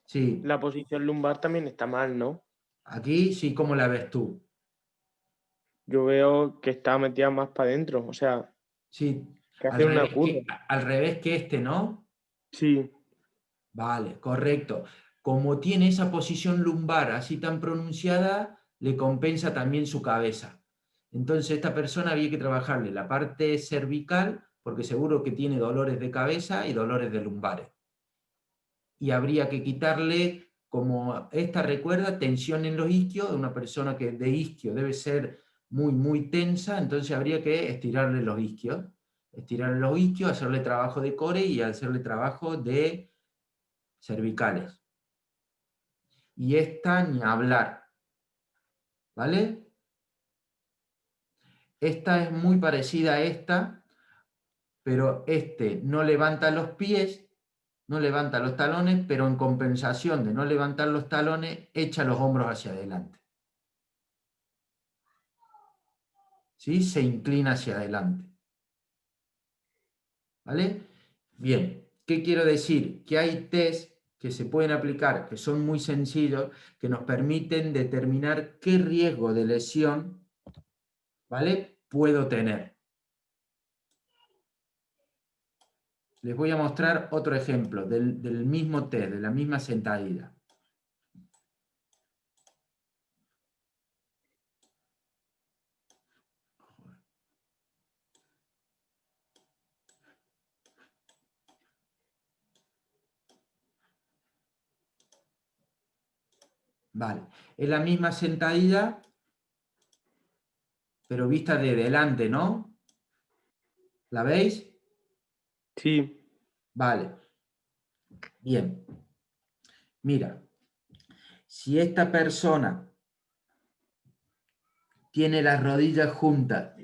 sí, la posición lumbar también está mal, ¿no? aquí sí, ¿cómo la ves tú? Yo veo que está metida más para adentro, o sea, Sí, que hace una curva. al revés que este, ¿no? Sí, Vale, correcto. Como tiene esa posición lumbar así tan pronunciada, le compensa también su cabeza. Entonces, esta persona había que trabajarle la parte cervical, porque seguro que tiene dolores de cabeza y dolores de lumbares. Y habría que quitarle, como esta recuerda, tensión en los isquios, de una persona que de isquio debe ser muy, muy tensa, entonces habría que estirarle los isquios. Estirarle los isquios, hacerle trabajo de core y hacerle trabajo de cervicales. Y esta ni hablar, ¿vale? Esta es muy parecida a esta, pero este no levanta los pies, no levanta los talones, pero en compensación de no levantar los talones, echa los hombros hacia adelante. ¿Sí? Se inclina hacia adelante. ¿Vale? Bien, ¿qué quiero decir? Que hay test que se pueden aplicar, que son muy sencillos, que nos permiten determinar qué riesgo de lesión, ¿vale?, puedo tener. Les voy a mostrar otro ejemplo del mismo test, de la misma sentadilla. Vale, es la misma sentadilla, pero vista de delante, ¿no? ¿La veis? sí. Vale, bien. Mira, si esta persona tiene las rodillas juntas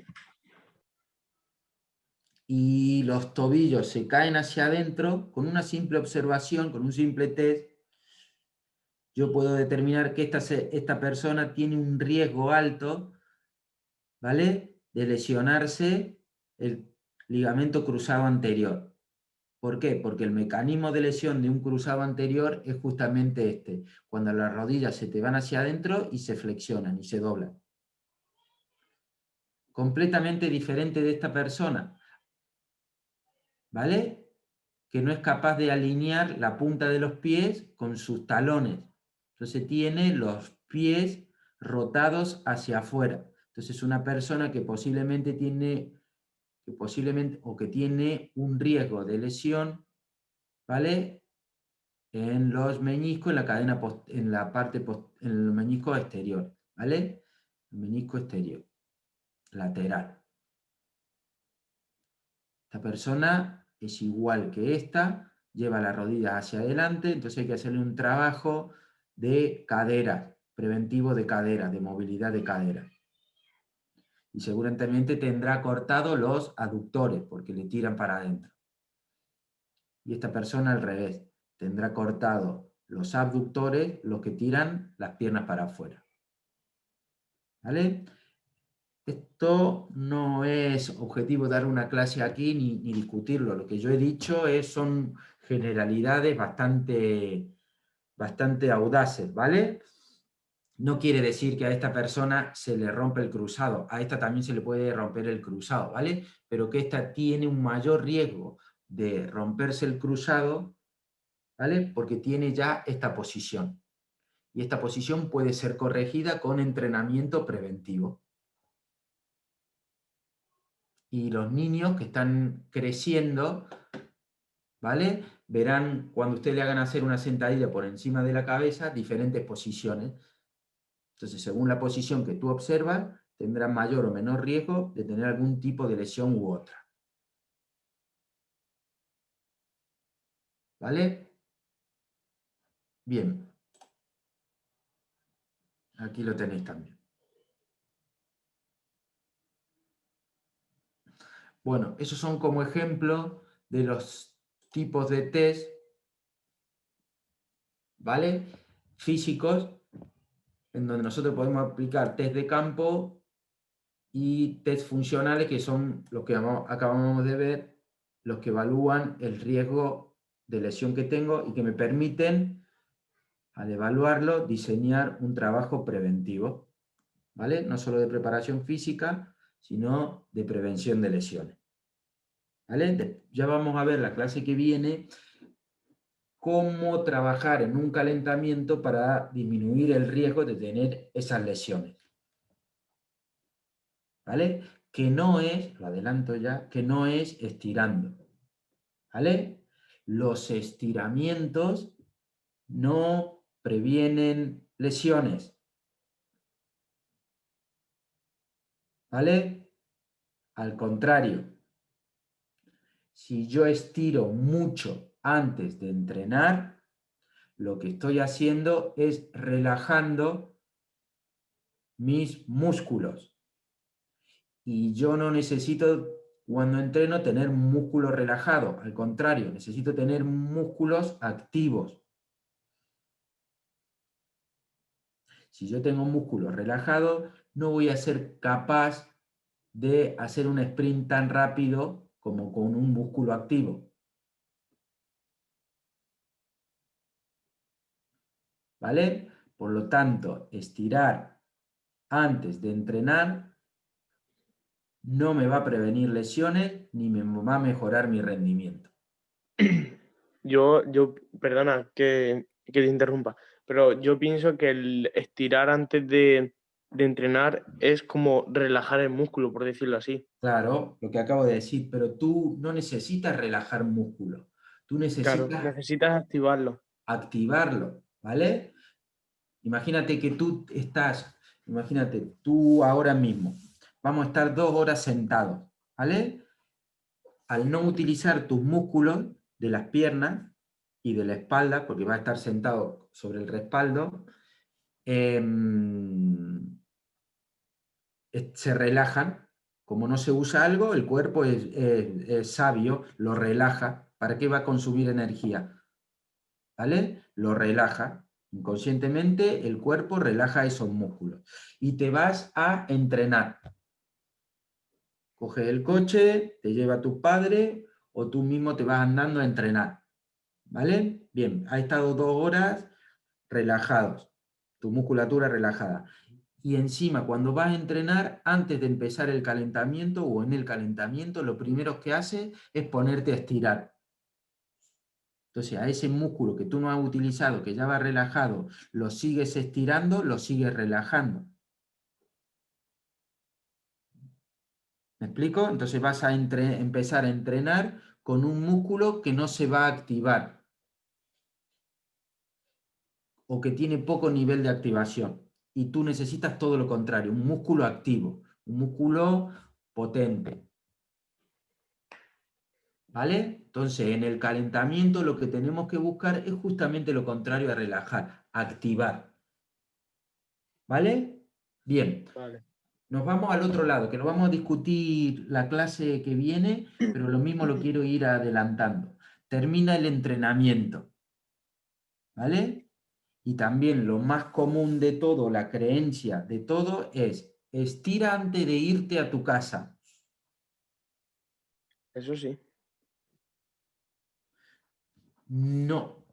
y los tobillos se caen hacia adentro, con una simple observación, con un simple test, yo puedo determinar que esta persona tiene un riesgo alto, ¿vale?, de lesionarse el ligamento cruzado anterior. ¿Por qué? Porque el mecanismo de lesión de un cruzado anterior es justamente este, cuando las rodillas se te van hacia adentro y se flexionan y se doblan. Completamente diferente de esta persona, ¿vale? Que no es capaz de alinear la punta de los pies con sus talones. Entonces tiene los pies rotados hacia afuera. Entonces es una persona que posiblemente tiene un riesgo de lesión, ¿vale?, en los meñiscos, en la cadena en la parte en el meñisco exterior, ¿vale? El meñisco exterior, lateral. Esta persona es igual que esta, lleva las rodillas hacia adelante, entonces hay que hacerle un trabajo de cadera, preventivo de cadera, de movilidad de cadera. y seguramente tendrá cortado los aductores porque le tiran para adentro. Y esta persona al revés, tendrá cortado los abductores, los que tiran las piernas para afuera. ¿Vale? Esto no es objetivo dar una clase aquí ni discutirlo. Lo que yo he dicho son generalidades bastante audaces, ¿vale? No quiere decir que a esta persona se le rompe el cruzado, a esta también se le puede romper el cruzado, ¿vale? Pero que esta tiene un mayor riesgo de romperse el cruzado, ¿vale? Porque tiene ya esta posición. Y esta posición puede ser corregida con entrenamiento preventivo. Y los niños que están creciendo, ¿vale? Verán cuando ustedes le hagan hacer una sentadilla por encima de la cabeza, diferentes posiciones. Entonces, según la posición que tú observas, tendrán mayor o menor riesgo de tener algún tipo de lesión u otra. ¿Vale? Bien. Aquí lo tenéis también. Bueno, esos son como ejemplos de los tipos de test, ¿vale? Físicos, en donde nosotros podemos aplicar test de campo y test funcionales, que son los que acabamos de ver, los que evalúan el riesgo de lesión que tengo y que me permiten, al evaluarlo, diseñar un trabajo preventivo, ¿vale? No solo de preparación física, sino de prevención de lesiones. ¿Vale? Ya vamos a ver la clase que viene cómo trabajar en un calentamiento para disminuir el riesgo de tener esas lesiones. ¿Vale? Que no es, lo adelanto ya, que no es estirando. ¿Vale? Los estiramientos no previenen lesiones. ¿Vale? Al contrario, si yo estiro mucho antes de entrenar, lo que estoy haciendo es relajando mis músculos. Y yo no necesito, cuando entreno, tener músculos relajados. Al contrario, necesito tener músculos activos. Si yo tengo músculos relajados, no voy a ser capaz de hacer un sprint tan rápido como con un músculo activo. ¿Vale? Por lo tanto, estirar antes de entrenar no me va a prevenir lesiones ni me va a mejorar mi rendimiento. Perdona que te interrumpa, pero yo pienso que el estirar antes de entrenar es como relajar el músculo, por decirlo así. Claro, lo que acabo de decir, pero tú no necesitas relajar músculo, tú Claro, necesitas necesitas activarlo. activarlo, ¿vale? Imagínate tú ahora mismo, vamos a estar 2 horas sentados, ¿vale? Al no utilizar tus músculos de las piernas y de la espalda, porque vas a estar sentado sobre el respaldo, se relajan. Como no se usa algo, el cuerpo es sabio, lo relaja. ¿Para qué va a consumir energía? ¿Vale? Lo relaja. Inconscientemente el cuerpo relaja esos músculos. Y te vas a entrenar. Coges el coche, te lleva tu padre o tú mismo te vas andando a entrenar. ¿Vale? Bien, has estado 2 horas relajados, tu musculatura relajada. Y encima, cuando vas a entrenar, antes de empezar el calentamiento o en el calentamiento, lo primero que haces es ponerte a estirar. Entonces, a ese músculo que tú no has utilizado, que ya va relajado, lo sigues estirando, lo sigues relajando. ¿Me explico? Entonces vas a empezar a entrenar con un músculo que no se va a activar o que tiene poco nivel de activación. Y tú necesitas todo lo contrario, un músculo activo, un músculo potente. ¿Vale? Entonces, en el calentamiento lo que tenemos que buscar es justamente lo contrario a relajar, activar. ¿Vale? Bien. Vale. Nos vamos al otro lado, que lo vamos a discutir la clase que viene, pero lo mismo lo quiero ir adelantando. Termina el entrenamiento, ¿vale? Y también lo más común de todo, la creencia de todo es, estira antes de irte a tu casa. Eso sí. No,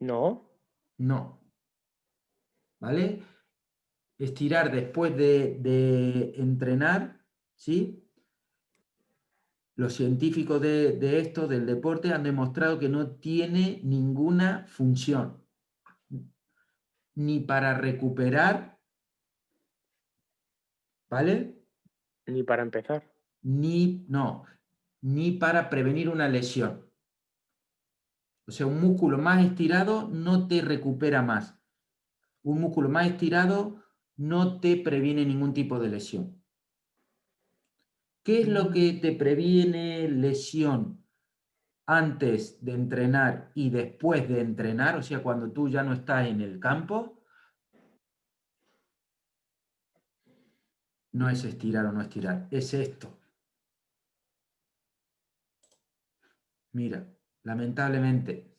No. no, ¿vale? Estirar después de entrenar, ¿sí? Los científicos de esto, del deporte, han demostrado que no tiene ninguna función, ni para recuperar, ¿vale? Ni para empezar. No, ni para prevenir una lesión. O sea, un músculo más estirado no te recupera más. Un músculo más estirado no te previene ningún tipo de lesión. ¿Qué es lo que te previene lesión antes de entrenar y después de entrenar? O sea, cuando tú ya no estás en el campo, no es estirar o no estirar, es esto. Mira, lamentablemente,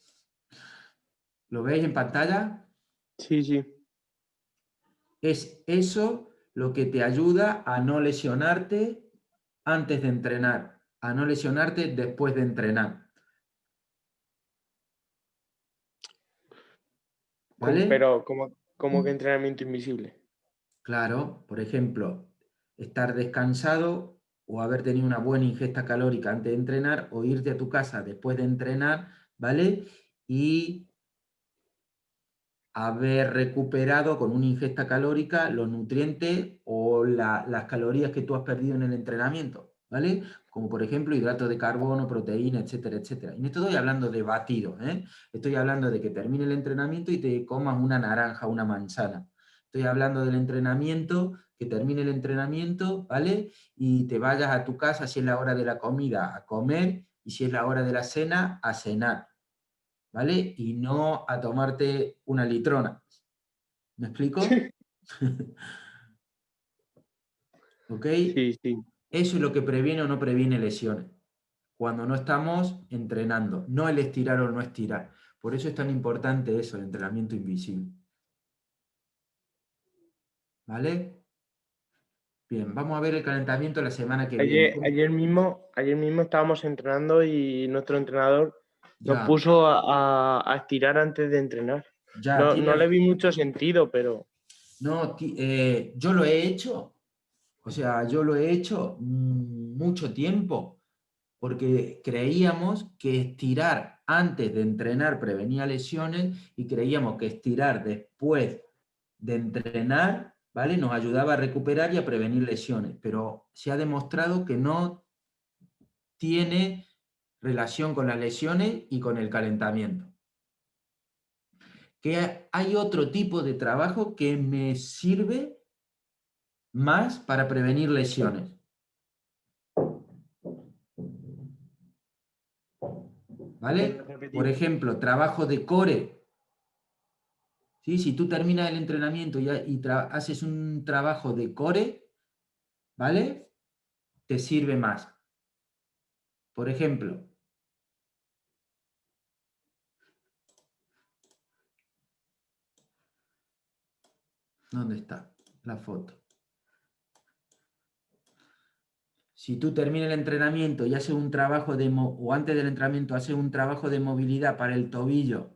¿lo veis en pantalla? Sí, sí. Es eso lo que te ayuda a no lesionarte antes de entrenar, a no lesionarte después de entrenar. ¿Vale? Pero como que entrenamiento invisible. Claro, por ejemplo, estar descansado o haber tenido una buena ingesta calórica antes de entrenar o irte a tu casa después de entrenar, ¿vale? Y haber recuperado con una ingesta calórica los nutrientes o las calorías que tú has perdido en el entrenamiento, ¿vale? Como por ejemplo hidratos de carbono, proteína, etcétera, etcétera. Y no estoy hablando de batidos, ¿eh? Estoy hablando de que termine el entrenamiento y te comas una naranja, una manzana. Estoy hablando del entrenamiento, que termine el entrenamiento, ¿vale? Y te vayas a tu casa si es la hora de la comida a comer y si es la hora de la cena a cenar, ¿vale? Y no a tomarte una litrona. ¿Me explico? ¿Ok? Sí, sí. Eso es lo que previene o no previene lesiones. Cuando no estamos entrenando, no el estirar o no estirar. Por eso es tan importante eso, el entrenamiento invisible. ¿Vale? Bien, vamos a ver el calentamiento la semana que viene. Ayer mismo estábamos entrenando y nuestro entrenador nos Ya, puso a estirar antes de entrenar. ya, No tiene. le vi mucho sentido, pero No, yo lo he hecho. O sea, yo lo he hecho mucho tiempo porque creíamos que estirar antes de entrenar prevenía lesiones y creíamos que estirar después de entrenar, ¿vale? Nos ayudaba a recuperar y a prevenir lesiones, pero se ha demostrado que no tiene relación con las lesiones y con el calentamiento. Que hay otro tipo de trabajo que me sirve más para prevenir lesiones. ¿puedes ¿Vale? Por repetir? ejemplo, trabajo de core. ¿Sí? Si tú terminas el entrenamiento y haces un trabajo de core, ¿vale? Te sirve más. Por ejemplo, ¿dónde está la foto? Si tú terminas el entrenamiento y haces un trabajo o antes del entrenamiento haces un trabajo de movilidad para el tobillo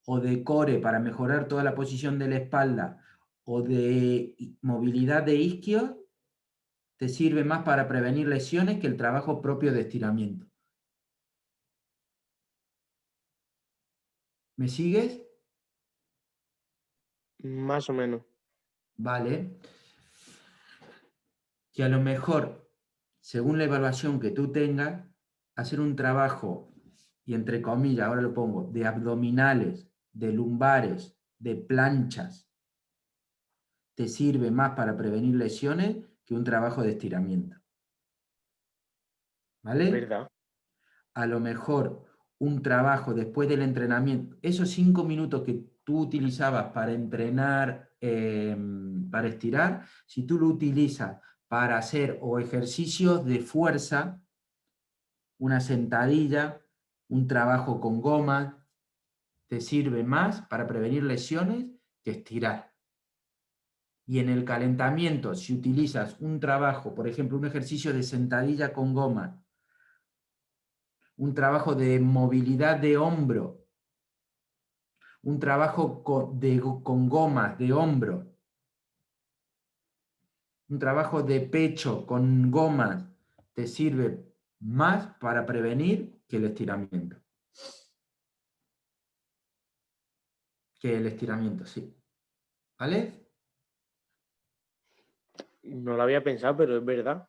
o de core para mejorar toda la posición de la espalda o de movilidad de isquio, te sirve más para prevenir lesiones que el trabajo propio de estiramiento. ¿Me sigues? Más o menos. Vale. Que a lo mejor, según la evaluación que tú tengas, hacer un trabajo, y entre comillas, ahora lo pongo, de abdominales, de lumbares, de planchas, te sirve más para prevenir lesiones que un trabajo de estiramiento. ¿Vale? ¿Verdad? A lo mejor un trabajo después del entrenamiento, esos 5 minutos que tú utilizabas para entrenar, para estirar, si tú lo utilizas para hacer o ejercicios de fuerza, una sentadilla, un trabajo con goma, te sirve más para prevenir lesiones que estirar. Y en el calentamiento, si utilizas un trabajo, por ejemplo, un ejercicio de sentadilla con goma, un trabajo de movilidad de hombro, un trabajo con gomas de hombro, un trabajo de pecho con gomas, te sirve más para prevenir que el estiramiento. Sí. ¿Vale? No lo había pensado, pero es verdad.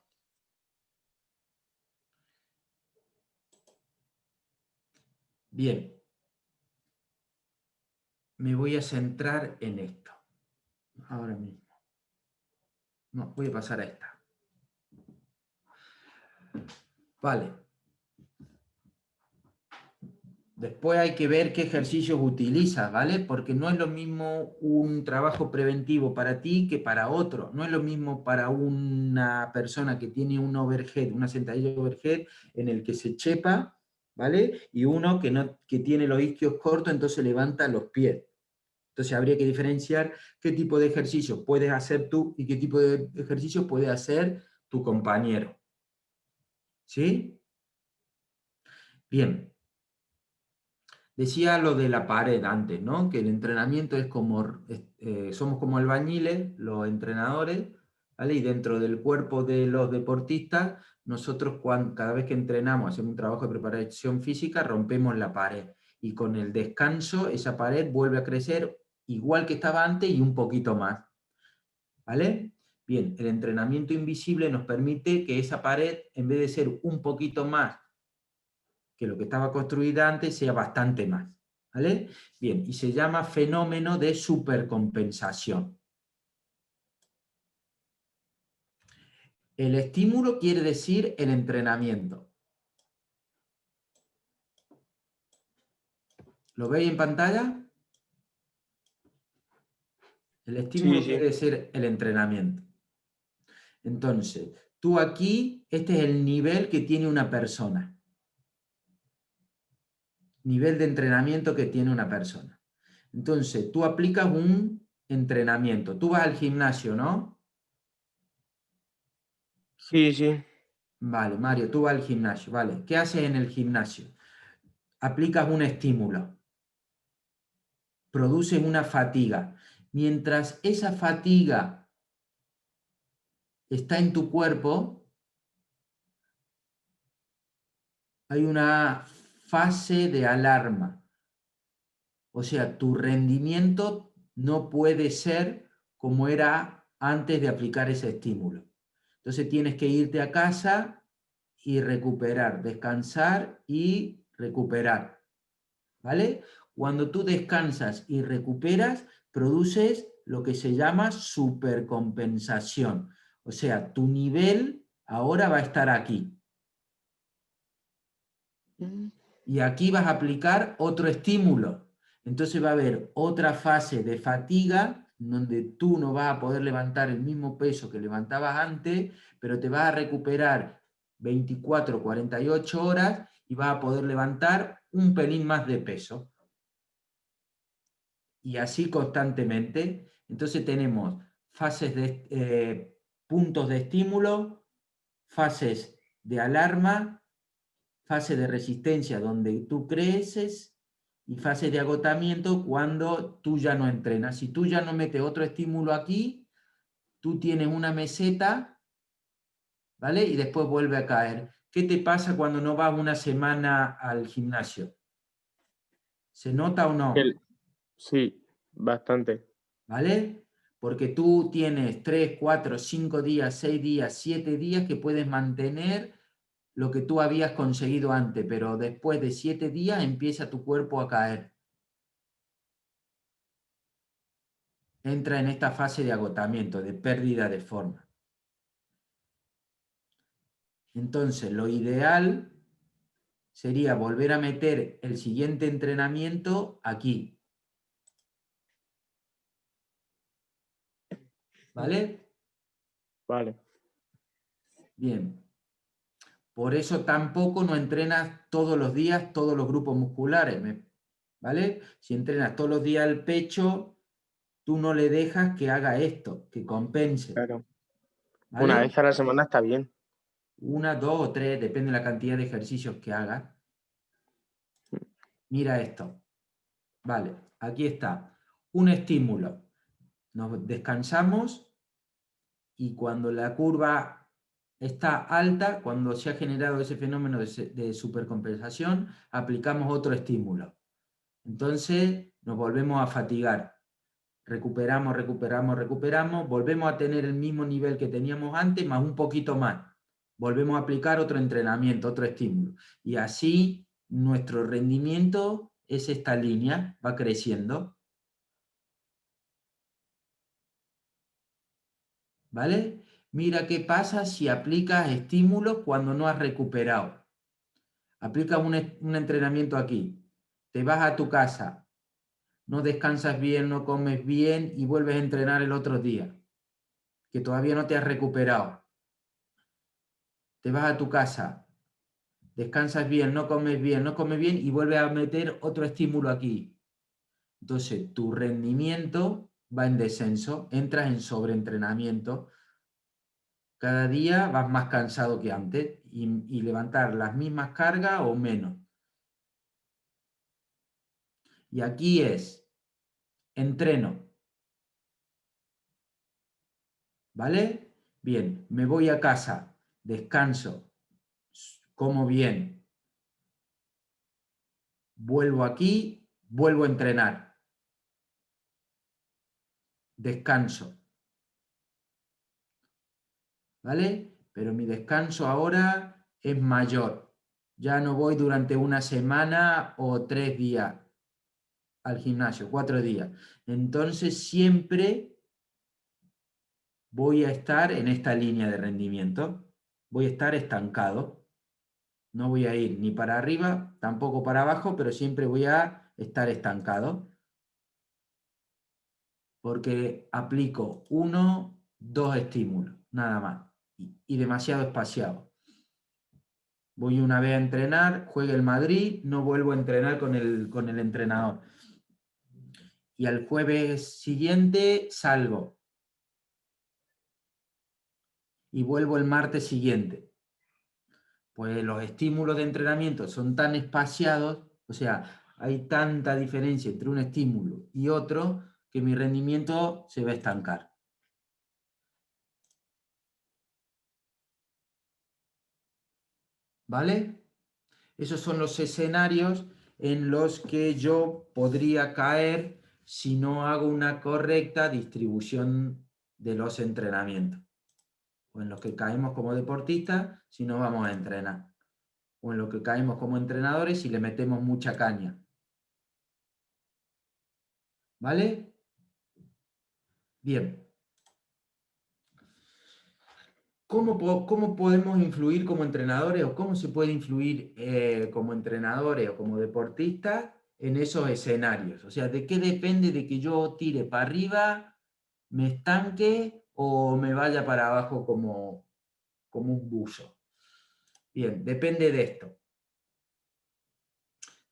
Bien. Me voy a centrar en esto. Ahora mismo. No, voy a pasar a esta. Vale. Después hay que ver qué ejercicios utilizas, ¿vale? Porque no es lo mismo un trabajo preventivo para ti que para otro. No es lo mismo para una persona que tiene un overhead, una sentadilla overhead en el que se chepa, ¿vale? Y uno que, no, que tiene los isquios cortos, entonces levanta los pies. Entonces habría que diferenciar qué tipo de ejercicio puedes hacer tú y qué tipo de ejercicio puede hacer tu compañero. ¿Sí? Bien. Decía lo de la pared antes, ¿no? Que el entrenamiento es como, somos como albañiles, los entrenadores, ¿vale? Y dentro del cuerpo de los deportistas, nosotros cada vez que entrenamos, hacemos un trabajo de preparación física, rompemos la pared. Y con el descanso, esa pared vuelve a crecer igual que estaba antes y un poquito más. ¿Vale? Bien, el entrenamiento invisible nos permite que esa pared, en vez de ser un poquito más que lo que estaba construida antes, sea bastante más. ¿Vale? Bien, y se llama fenómeno de supercompensación. El estímulo quiere decir el entrenamiento. ¿Lo veis en pantalla? El estímulo Sí, quiere sí. decir el entrenamiento. Entonces, tú aquí, este es el nivel que tiene una persona. Nivel de entrenamiento que tiene una persona. Entonces, tú aplicas un entrenamiento. Tú vas al gimnasio, ¿no? Sí, sí. Vale, Mario, tú vas al gimnasio, ¿vale? ¿Qué haces en el gimnasio? Aplicas un estímulo. Produces una fatiga. Mientras esa fatiga está en tu cuerpo, hay una fase de alarma. O sea, tu rendimiento no puede ser como era antes de aplicar ese estímulo. Entonces tienes que irte a casa y recuperar, descansar y recuperar. ¿Vale? Cuando tú descansas y recuperas, produces lo que se llama supercompensación. O sea, tu nivel ahora va a estar aquí. Y aquí vas a aplicar otro estímulo. Entonces va a haber otra fase de fatiga donde tú no vas a poder levantar el mismo peso que levantabas antes, pero te vas a recuperar 24, 48 horas y vas a poder levantar un pelín más de peso. Y así constantemente. Entonces tenemos fases de puntos de estímulo, fases de alarma, fase de resistencia donde tú creces y fase de agotamiento cuando tú ya no entrenas. Si tú ya no metes otro estímulo aquí, tú tienes una meseta, ¿vale? Y después vuelve a caer. ¿Qué te pasa cuando no vas una semana al gimnasio? ¿Se nota o no? Sí, bastante. ¿Vale? Porque tú tienes 3, 4, 5 días, 6 días, 7 días que puedes mantener lo que tú habías conseguido antes, pero después de 7 días empieza tu cuerpo a caer. Entra en esta fase de agotamiento, de pérdida de forma. Entonces, lo ideal sería volver a meter el siguiente entrenamiento aquí. ¿Vale? Vale. Bien. Por eso tampoco no entrenas todos los días todos los grupos musculares, ¿vale? Si entrenas todos los días el pecho, tú no le dejas que haga esto, que compense, Claro. Una ¿vale? vez a la semana está bien. Una, dos o tres, depende de la cantidad de ejercicios que hagas. Mira esto. Vale, aquí está. Un estímulo. Nos descansamos y cuando la curva está alta, cuando se ha generado ese fenómeno de supercompensación, aplicamos otro estímulo. Entonces nos volvemos a fatigar. Recuperamos, recuperamos, recuperamos, volvemos a tener el mismo nivel que teníamos antes, más un poquito más. Volvemos a aplicar otro entrenamiento, otro estímulo. Y así nuestro rendimiento es esta línea, va creciendo. ¿Vale? Mira qué pasa si aplicas estímulos cuando no has recuperado. Aplicas un entrenamiento aquí. Te vas a tu casa, no descansas bien, no comes bien y vuelves a entrenar el otro día, que todavía no te has recuperado. Te vas a tu casa, descansas bien, no comes bien, no comes bien y vuelves a meter otro estímulo aquí. Entonces tu rendimiento va en descenso, entras en sobreentrenamiento. Cada día vas más cansado que antes y levantar las mismas cargas o menos. Y aquí es entreno. ¿Vale? Bien, me voy a casa, descanso, como bien, vuelvo aquí, vuelvo a entrenar, descanso. ¿Vale? Pero mi descanso ahora es mayor. Ya no voy durante una semana o 3 días al gimnasio, 4 días. Entonces siempre voy a estar en esta línea de rendimiento. Voy a estar estancado. No voy a ir ni para arriba, tampoco para abajo, pero siempre voy a estar estancado. Porque aplico uno, dos estímulos, nada más. Y demasiado espaciado. Voy una vez a entrenar, juega el Madrid, no vuelvo a entrenar con el entrenador. Y al jueves siguiente salgo. Y vuelvo el martes siguiente. Pues los estímulos de entrenamiento son tan espaciados, o sea, hay tanta diferencia entre un estímulo y otro que mi rendimiento se va a estancar. ¿Vale? Esos son los escenarios en los que yo podría caer si no hago una correcta distribución de los entrenamientos. O en los que caemos como deportistas si no vamos a entrenar. O en los que caemos como entrenadores si le metemos mucha caña. ¿Vale? Bien. ¿Cómo podemos influir como entrenadores o cómo se puede influir como entrenadores o como deportistas en esos escenarios? O sea, ¿de qué depende de que yo tire para arriba, me estanque o me vaya para abajo como un buzo? Bien, depende de esto.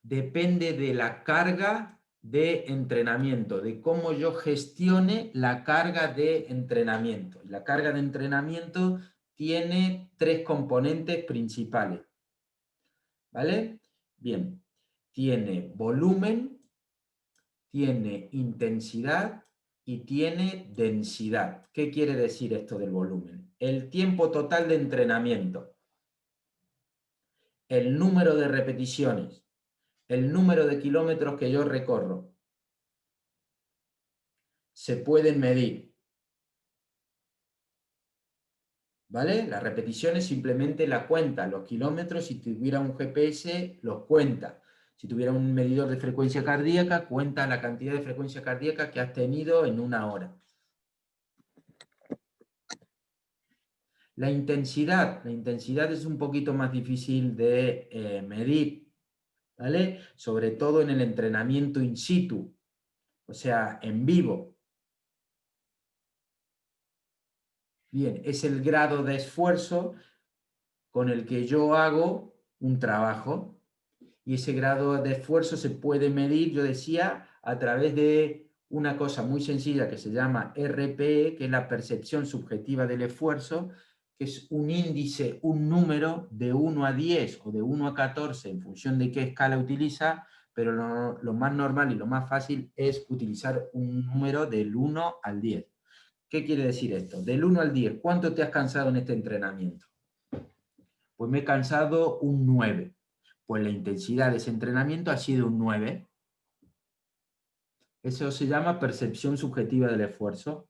Depende de la carga de entrenamiento, de cómo yo gestione la carga de entrenamiento. La carga de entrenamiento tiene 3 componentes principales. ¿Vale? Bien, tiene volumen, tiene intensidad y tiene densidad. ¿Qué quiere decir esto del volumen? El tiempo total de entrenamiento, el número de repeticiones, el número de kilómetros que yo recorro. Se pueden medir. ¿Vale? Las repeticiones simplemente la cuenta, los kilómetros, si tuviera un GPS, los cuenta. Si tuviera un medidor de frecuencia cardíaca, cuenta la cantidad de frecuencia cardíaca que has tenido en una hora. La intensidad es un poquito más difícil de medir, ¿vale? Sobre todo en el entrenamiento in situ, o sea, en vivo. Bien, es el grado de esfuerzo con el que yo hago un trabajo. Y ese grado de esfuerzo se puede medir, yo decía, a través de una cosa muy sencilla que se llama RPE, que es la percepción subjetiva del esfuerzo, que es un índice, un número de 1 a 10 o de 1 a 14 en función de qué escala utiliza, pero lo más normal y lo más fácil es utilizar un número del 1 al 10. ¿Qué quiere decir esto? Del 1 al 10, ¿cuánto te has cansado en este entrenamiento? Pues me he cansado un 9. Pues la intensidad de ese entrenamiento ha sido un 9. Eso se llama percepción subjetiva del esfuerzo.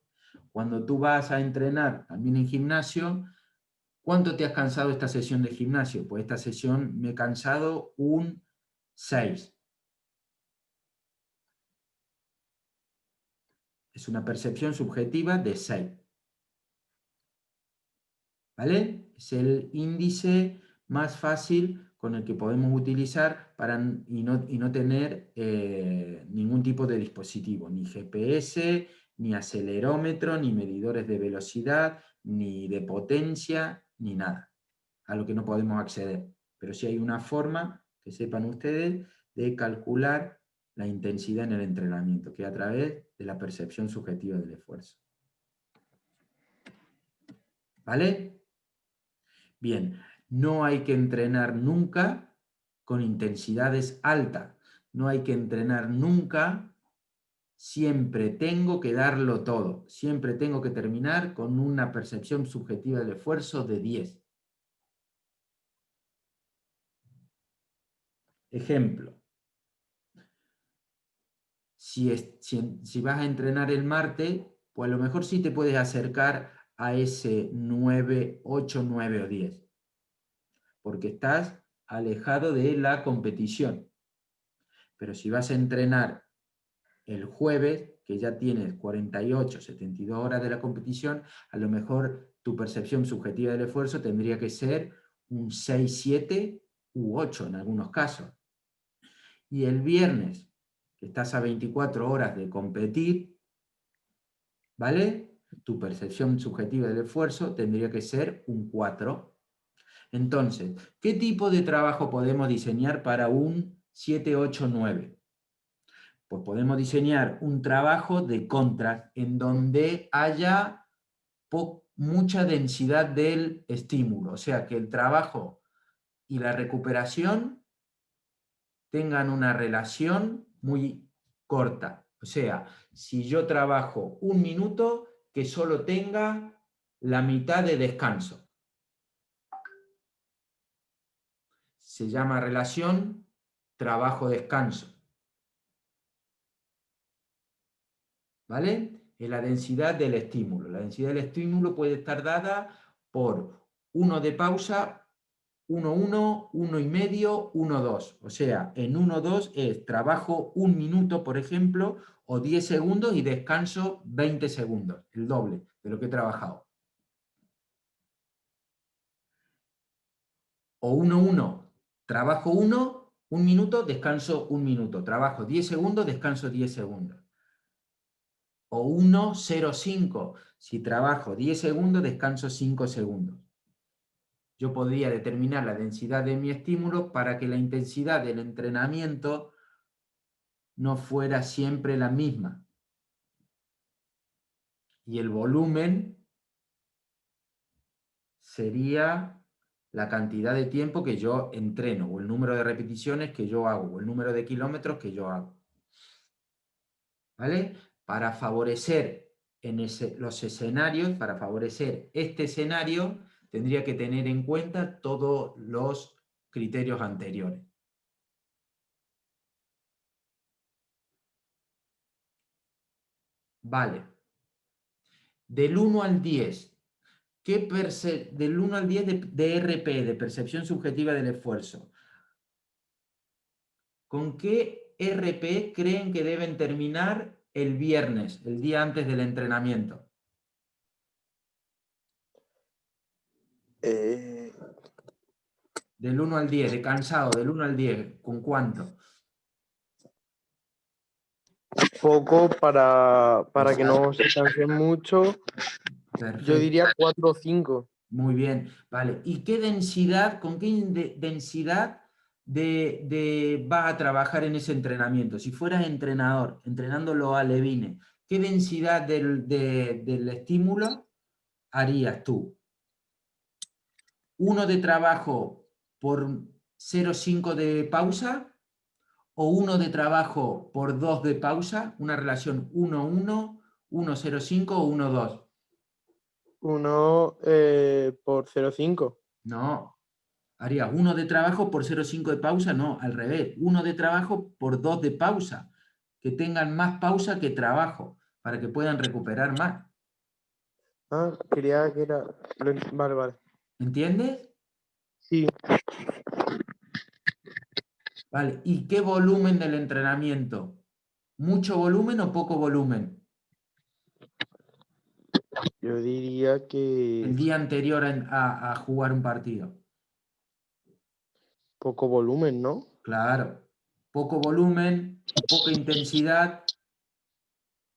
Cuando tú vas a entrenar también en gimnasio, ¿cuánto te has cansado esta sesión de gimnasio? Pues esta sesión me he cansado un 6. Es una percepción subjetiva de 6. ¿Vale? Es el índice más fácil con el que podemos utilizar y no tener ningún tipo de dispositivo, ni GPS, ni acelerómetro, ni medidores de velocidad, ni de potencia, ni nada, a lo que no podemos acceder. Pero sí hay una forma, que sepan ustedes, de calcular la intensidad en el entrenamiento, que es a través de la percepción subjetiva del esfuerzo. ¿Vale? Bien, no hay que entrenar nunca con intensidades altas. No hay que entrenar nunca, siempre tengo que darlo todo. Siempre tengo que terminar con una percepción subjetiva del esfuerzo de 10. Ejemplo. Si vas a entrenar el martes, pues a lo mejor sí te puedes acercar a ese 9, 8, 9 o 10. Porque estás alejado de la competición. Pero si vas a entrenar el jueves, que ya tienes 48, 72 horas de la competición, a lo mejor tu percepción subjetiva del esfuerzo tendría que ser un 6, 7 u 8 en algunos casos. Y el viernes, que estás a 24 horas de competir, ¿vale? Tu percepción subjetiva del esfuerzo tendría que ser un 4. Entonces, ¿qué tipo de trabajo podemos diseñar para un 7, 8, 9? Pues podemos diseñar un trabajo de contrast en donde haya mucha densidad del estímulo, o sea, que el trabajo y la recuperación tengan una relación muy corta. O sea, si yo trabajo un minuto, que solo tenga la mitad de descanso. Se llama relación trabajo-descanso. ¿Vale? Es la densidad del estímulo. La densidad del estímulo puede estar dada por 1 de pausa, 1, 1, 1 y medio, 1, 2. O sea, en 1, 2 es trabajo un minuto, por ejemplo, o 10 segundos y descanso 20 segundos, el doble de lo que he trabajado. O 1, 1, trabajo 1, un minuto, descanso 1 minuto. Trabajo 10 segundos, descanso 10 segundos. O 1, 0, 5. Si trabajo 10 segundos, descanso 5 segundos. Yo podría determinar la densidad de mi estímulo para que la intensidad del entrenamiento no fuera siempre la misma. Y el volumen sería la cantidad de tiempo que yo entreno, o el número de repeticiones que yo hago, o el número de kilómetros que yo hago. ¿Vale? Para favorecer los escenarios, para favorecer este escenario, tendría que tener en cuenta todos los criterios anteriores. Vale. Del 1 al 10, del 1 al 10 de RP, de percepción subjetiva del esfuerzo, ¿con qué RP creen que deben terminar el viernes, el día antes del entrenamiento? Eh, Del 1 al 10, de cansado, del 1 al 10, ¿con cuánto? Poco para que Exacto. no se cansen mucho. Yo Perfecto. diría 4 o 5. Muy bien, vale. ¿Y qué densidad, con qué densidad vas a trabajar en ese entrenamiento? Si fueras entrenador, entrenándolo a Levine, ¿qué densidad del estímulo harías tú? ¿Uno de trabajo por 0,5 de pausa o uno de trabajo por 2 de pausa? Una relación 1,1, 1,05 o 1,2. 1 por 0,5. No, haría uno de trabajo por 0,5 de pausa, no, al revés, uno de trabajo por 2 de pausa, que tengan más pausa que trabajo, para que puedan recuperar más. Ah, creía que era. Vale, vale. ¿Entiendes? Sí, Vale, ¿y qué volumen del entrenamiento? ¿Mucho volumen o poco volumen? yo diría que El día anterior a jugar un partido. poco volumen, ¿no? Claro, poco volumen, poca intensidad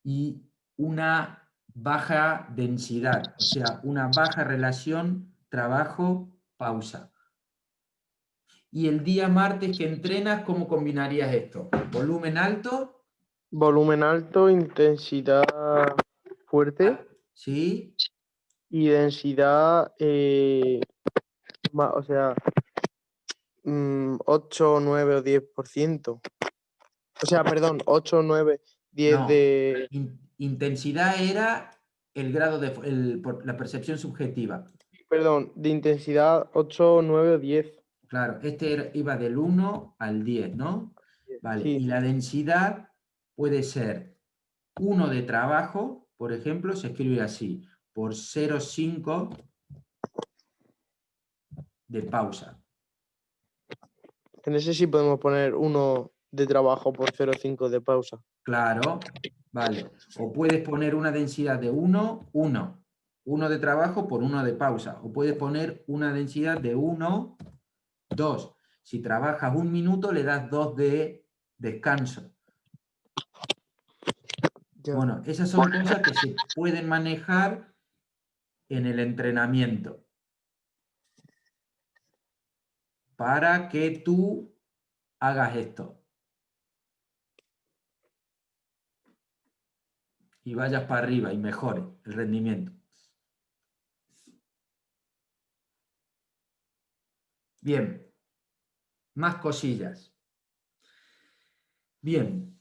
y una baja densidad, o sea, una baja relación trabajo-pausa. Y el día martes que entrenas, ¿cómo combinarías esto? ¿Volumen alto? Volumen alto, intensidad fuerte ¿Sí? y densidad, o sea, 8, 9 o 10%. O sea, perdón, 8, 9, 10 No. de... Intensidad era el grado de la percepción subjetiva. Perdón, de intensidad 8, 9 o 10. Claro, iba del 1 al 10, ¿no? Vale, Sí, y la densidad puede ser 1 de trabajo, por ejemplo, se escribe así, por 0,5 de pausa. en ese sí podemos poner uno de trabajo por 0,5 de pausa. Claro, vale. O puedes poner una densidad de 1, 1. 1 de trabajo por 1 de pausa. O puedes poner una densidad de 1, 2. Si trabajas 1 minuto, le das 2 de descanso. Ya. Bueno, esas son cosas que se pueden manejar en el entrenamiento para que tú hagas esto y vayas para arriba y mejores el rendimiento. Bien, más cosillas. Bien,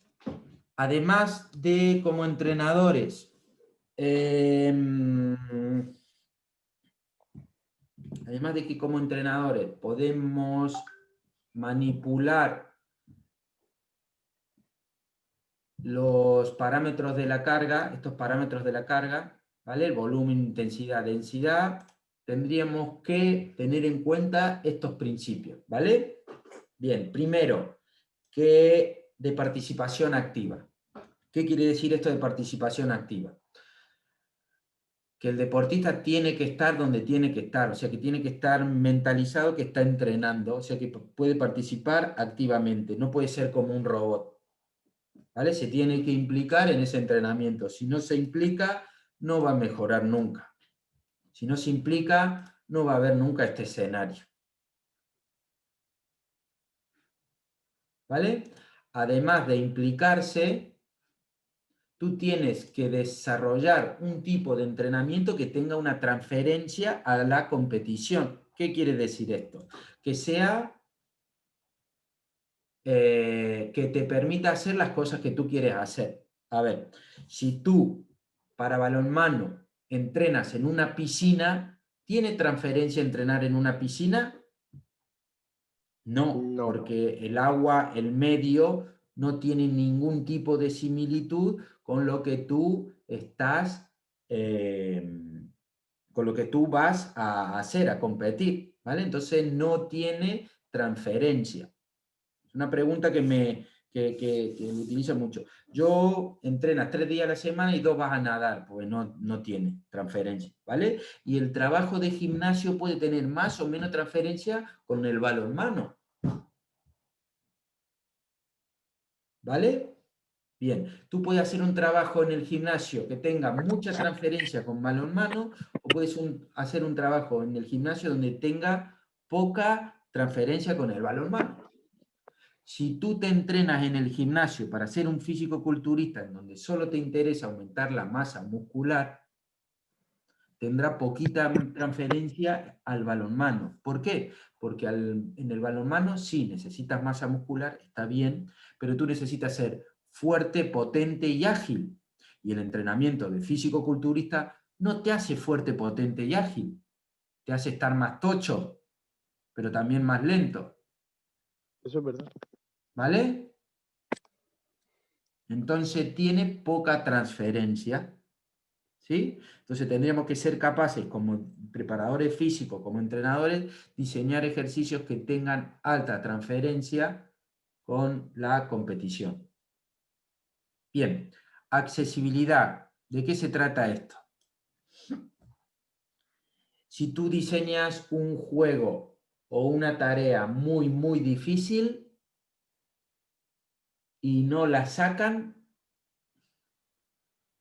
además de como entrenadores, además de que como entrenadores podemos manipular los parámetros de la carga, estos parámetros de la carga, ¿vale? El volumen, intensidad, densidad, tendríamos que tener en cuenta estos principios, ¿vale? Bien, primero, que de participación activa. ¿Qué quiere decir esto de participación activa? Que el deportista tiene que estar donde tiene que estar, o sea, que tiene que estar mentalizado que está entrenando, o sea, que puede participar activamente, no puede ser como un robot, ¿vale? Se tiene que implicar en ese entrenamiento. Si no se implica, no va a mejorar nunca. Si no se implica, no va a haber nunca este escenario, ¿vale? Además de implicarse, tú tienes que desarrollar un tipo de entrenamiento que tenga una transferencia a la competición. ¿Qué quiere decir esto? Que sea, que te permita hacer las cosas que tú quieres hacer. A ver, si tú para balonmano entrenas en una piscina, ¿tiene transferencia entrenar en una piscina? No, No. porque el agua, el medio, no tiene ningún tipo de similitud con lo que tú estás, con lo que tú vas a hacer, a competir, ¿vale? Entonces no tiene transferencia. Es una pregunta que lo utiliza mucho. Yo entrenas 3 días a la semana y 2 vas a nadar, pues no tiene transferencia, ¿vale? Y el trabajo de gimnasio puede tener más o menos transferencia con el balonmano, ¿vale? Bien, tú puedes hacer un trabajo en el gimnasio que tenga mucha transferencia con balonmano o puedes hacer un trabajo en el gimnasio donde tenga poca transferencia con el balonmano. Si tú te entrenas en el gimnasio para ser un físico-culturista en donde solo te interesa aumentar la masa muscular, tendrá poquita transferencia al balonmano. ¿Por qué? Porque en el balonmano sí necesitas masa muscular, está bien, pero tú necesitas ser fuerte, potente y ágil. Y el entrenamiento de físico-culturista no te hace fuerte, potente y ágil, te hace estar más tocho, pero también más lento. Eso es verdad. ¿Vale? Entonces tiene poca transferencia. ¿Sí? Entonces tendríamos que ser capaces, como preparadores físicos, como entrenadores, diseñar ejercicios que tengan alta transferencia con la competición. Bien, accesibilidad. ¿De qué se trata esto? Si tú diseñas un juego o una tarea muy, muy difícil y no la sacan,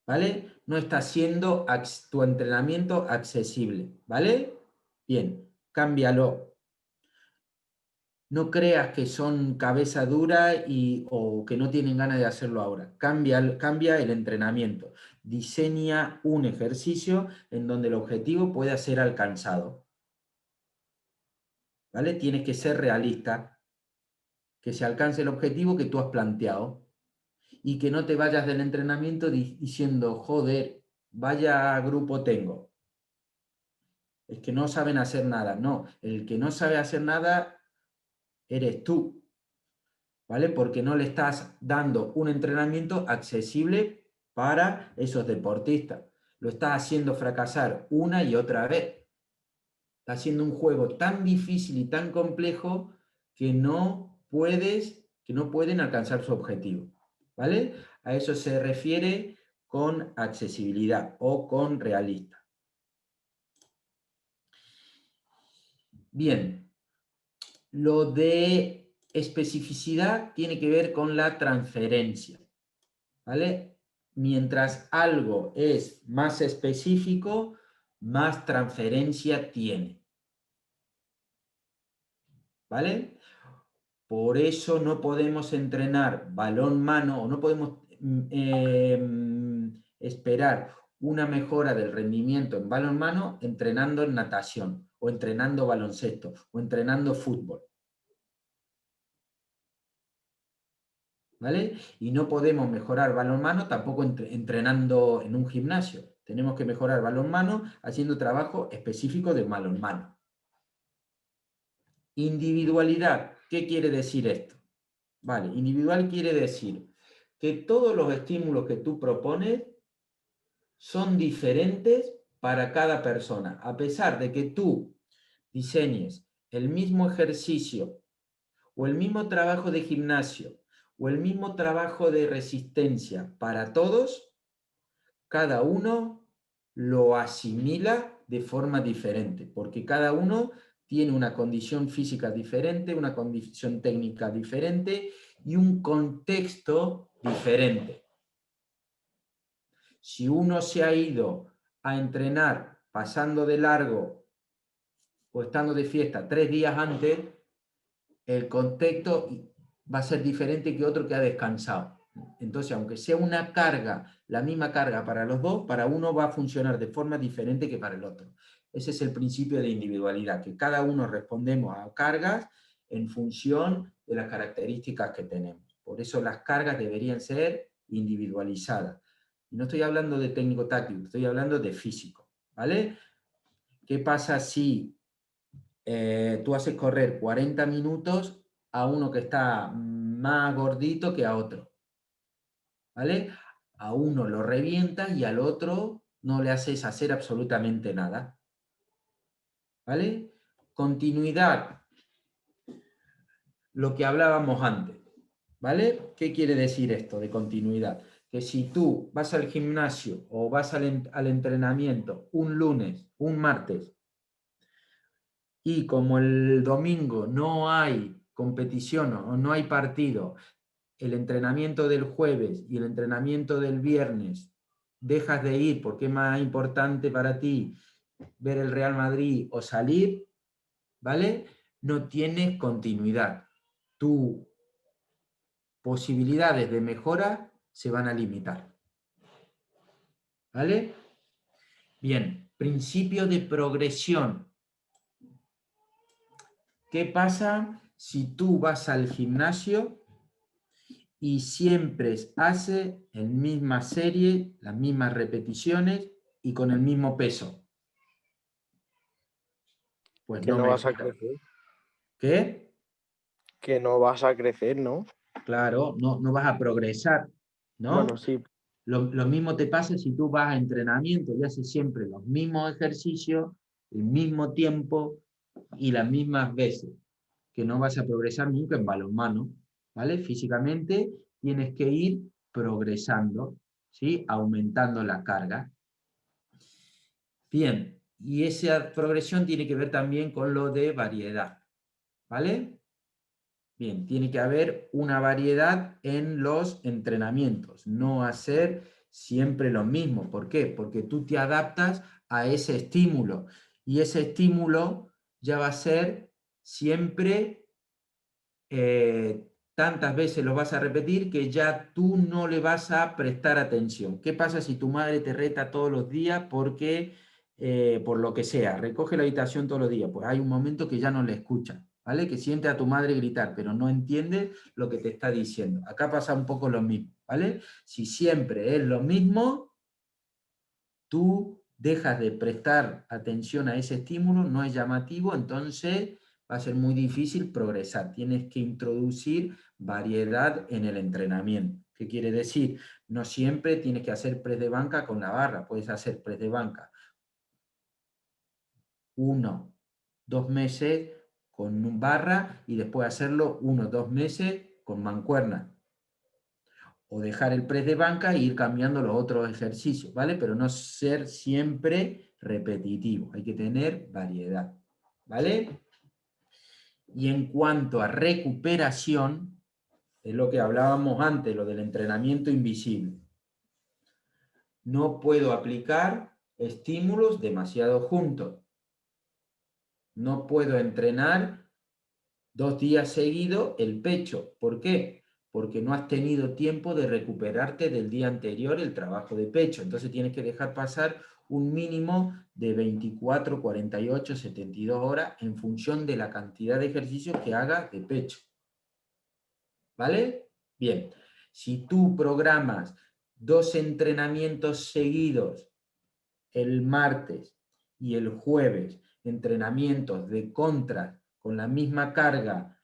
¿vale? No está siendo tu entrenamiento accesible, ¿vale? Bien, cámbialo. No creas que son cabeza dura o que no tienen ganas de hacerlo ahora. Cambia el entrenamiento. Diseña un ejercicio en donde el objetivo pueda ser alcanzado. ¿Vale? Tienes que ser realista, que se alcance el objetivo que tú has planteado y que no te vayas del entrenamiento diciendo, joder, vaya grupo tengo. Es que no saben hacer nada. No, el que no sabe hacer nada eres tú. ¿Vale? Porque no le estás dando un entrenamiento accesible para esos deportistas. Lo estás haciendo fracasar una y otra vez. Está haciendo un juego tan difícil y tan complejo que que no pueden alcanzar su objetivo. ¿Vale? A eso se refiere con accesibilidad o con realista. Bien, lo de especificidad tiene que ver con la transferencia. ¿Vale? Mientras algo es más específico, más transferencia tiene. ¿Vale? Por eso no podemos entrenar balón-mano o no podemos esperar una mejora del rendimiento en balón-mano entrenando en natación o entrenando baloncesto o entrenando fútbol. ¿Vale? Y no podemos mejorar balonmano tampoco entrenando en un gimnasio. Tenemos que mejorar balonmano haciendo trabajo específico de balonmano. Individualidad. ¿Qué quiere decir esto? Vale, individual quiere decir que todos los estímulos que tú propones son diferentes para cada persona. A pesar de que tú diseñes el mismo ejercicio o el mismo trabajo de gimnasio o el mismo trabajo de resistencia para todos, cada uno lo asimila de forma diferente, porque cada uno tiene una condición física diferente, una condición técnica diferente y un contexto diferente. Si uno se ha ido a entrenar pasando de largo o estando de fiesta 3 días antes, el contexto va a ser diferente que otro que ha descansado. Entonces, aunque sea una carga, la misma carga para los dos, para uno va a funcionar de forma diferente que para el otro. Ese es el principio de individualidad, que cada uno respondemos a cargas en función de las características que tenemos. Por eso las cargas deberían ser individualizadas. Y no estoy hablando de técnico-táctico, estoy hablando de físico. ¿Vale? ¿Qué pasa si tú haces correr 40 minutos a uno que está más gordito que a otro? ¿Vale? A uno lo revientas y al otro no le haces hacer absolutamente nada. ¿Vale? Continuidad, lo que hablábamos antes. ¿Vale? ¿Qué quiere decir esto de continuidad? Que si tú vas al gimnasio o vas al entrenamiento un lunes, un martes, y como el domingo no hay competición o no hay partido, el entrenamiento del jueves y el entrenamiento del viernes dejas de ir porque es más importante para ti ver el Real Madrid o salir, ¿vale? No tienes continuidad. Tus posibilidades de mejora se van a limitar. ¿Vale? Bien, principio de progresión. ¿Qué pasa si tú vas al gimnasio y siempre haces la misma serie, las mismas repeticiones y con el mismo peso? Pues Que no no vas a mejora. crecer. ¿Qué? Que no vas a crecer, ¿no? Claro, no vas a progresar, Bueno, ¿no? sí. Lo mismo te pasa si tú vas a entrenamiento y haces siempre los mismos ejercicios, el mismo tiempo y las mismas veces, que no vas a progresar nunca en balonmano, ¿vale? Físicamente tienes que ir progresando, ¿sí? Aumentando la carga. Bien, y esa progresión tiene que ver también con lo de variedad, ¿vale? Bien, tiene que haber una variedad en los entrenamientos, no hacer siempre lo mismo. ¿Por qué? Porque tú te adaptas a ese estímulo y ese estímulo ya va a ser siempre, tantas veces lo vas a repetir que ya tú no le vas a prestar atención. ¿Qué pasa si tu madre te reta todos los días porque, por lo que sea, recoge la habitación todos los días? Pues hay un momento que ya no le escuchas, ¿vale? Que siente a tu madre gritar, pero no entiende lo que te está diciendo. Acá pasa un poco lo mismo, ¿vale? Si siempre es lo mismo, tú dejas de prestar atención a ese estímulo, no es llamativo, entonces va a ser muy difícil progresar. Tienes que introducir variedad en el entrenamiento. ¿Qué quiere decir? No siempre tienes que hacer press de banca con la barra, puedes hacer press de banca 1, 2 meses con barra y después hacerlo 1, 2 meses con mancuerna. O dejar el press de banca e ir cambiando los otros ejercicios, ¿vale? Pero no ser siempre repetitivo, hay que tener variedad, ¿vale? Y en cuanto a recuperación, es lo que hablábamos antes, lo del entrenamiento invisible. No puedo aplicar estímulos demasiado juntos. No puedo entrenar 2 días seguidos el pecho. ¿Por qué? Porque no has tenido tiempo de recuperarte del día anterior el trabajo de pecho. Entonces tienes que dejar pasar un mínimo de 24, 48, 72 horas en función de la cantidad de ejercicios que hagas de pecho. ¿Vale? Bien. Si tú programas 2 entrenamientos seguidos el martes y el jueves, entrenamientos de contra con la misma carga,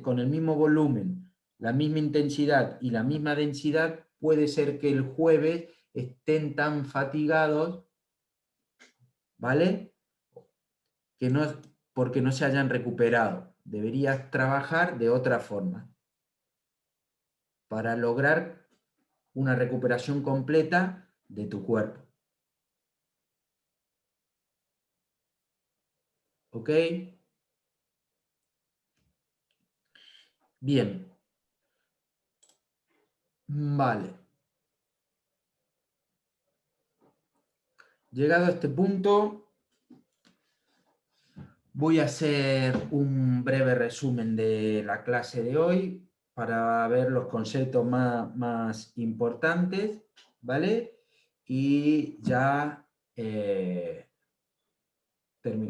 con el mismo volumen, la misma intensidad y la misma densidad, puede ser que el jueves estén tan fatigados, ¿vale? Que no, porque no se hayan recuperado. Deberías trabajar de otra forma para lograr una recuperación completa de tu cuerpo. ¿Ok? Bien. Vale. Llegado a este punto, voy a hacer un breve resumen de la clase de hoy para ver los conceptos más importantes, ¿vale? Y ya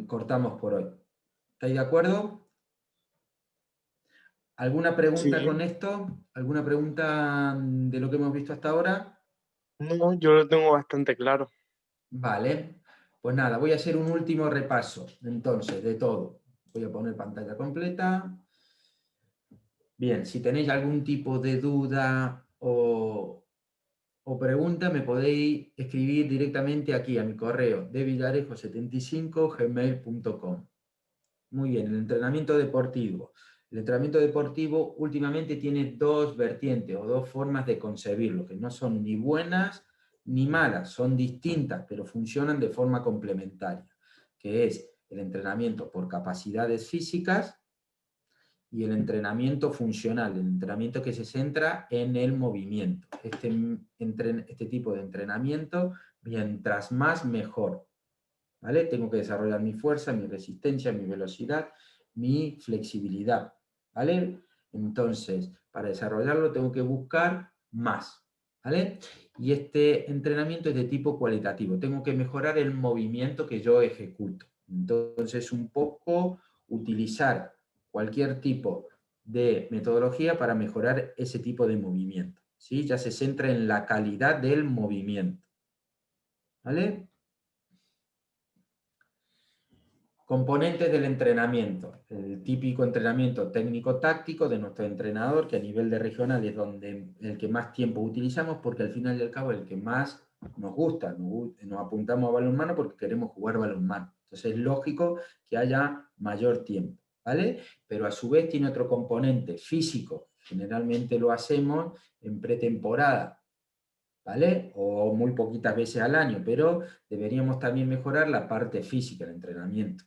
cortamos por hoy. ¿Estáis de acuerdo? ¿Alguna pregunta con Sí. esto? ¿Alguna pregunta de lo que hemos visto hasta ahora? No, yo lo tengo bastante claro. Vale. Pues nada, voy a hacer un último repaso, entonces, de todo. Voy a poner pantalla completa. Bien, si tenéis algún tipo de duda o pregunta, me podéis escribir directamente aquí a mi correo devillarejo75@gmail.com. Muy bien, el entrenamiento deportivo. El entrenamiento deportivo últimamente tiene dos vertientes o dos formas de concebirlo, que no son ni buenas ni malas, son distintas, pero funcionan de forma complementaria, que es el entrenamiento por capacidades físicas y el entrenamiento funcional, el entrenamiento que se centra en el movimiento. Este tipo de entrenamiento, mientras más, mejor. ¿Vale? Tengo que desarrollar mi fuerza, mi resistencia, mi velocidad, mi flexibilidad. ¿Vale? Entonces, para desarrollarlo tengo que buscar más. ¿Vale? Y este entrenamiento es de tipo cualitativo. Tengo que mejorar el movimiento que yo ejecuto. Entonces, un poco utilizar cualquier tipo de metodología para mejorar ese tipo de movimiento. ¿Sí? Ya se centra en la calidad del movimiento. ¿Vale? Componentes del entrenamiento. El típico entrenamiento técnico-táctico de nuestro entrenador, que a nivel de regional es donde el que más tiempo utilizamos, porque al final y al cabo es el que más nos gusta. Nos apuntamos a balonmano porque queremos jugar balonmano. Entonces es lógico que haya mayor tiempo, ¿vale? Pero a su vez tiene otro componente físico. Generalmente lo hacemos en pretemporada, ¿vale? O muy poquitas veces al año, pero deberíamos también mejorar la parte física del entrenamiento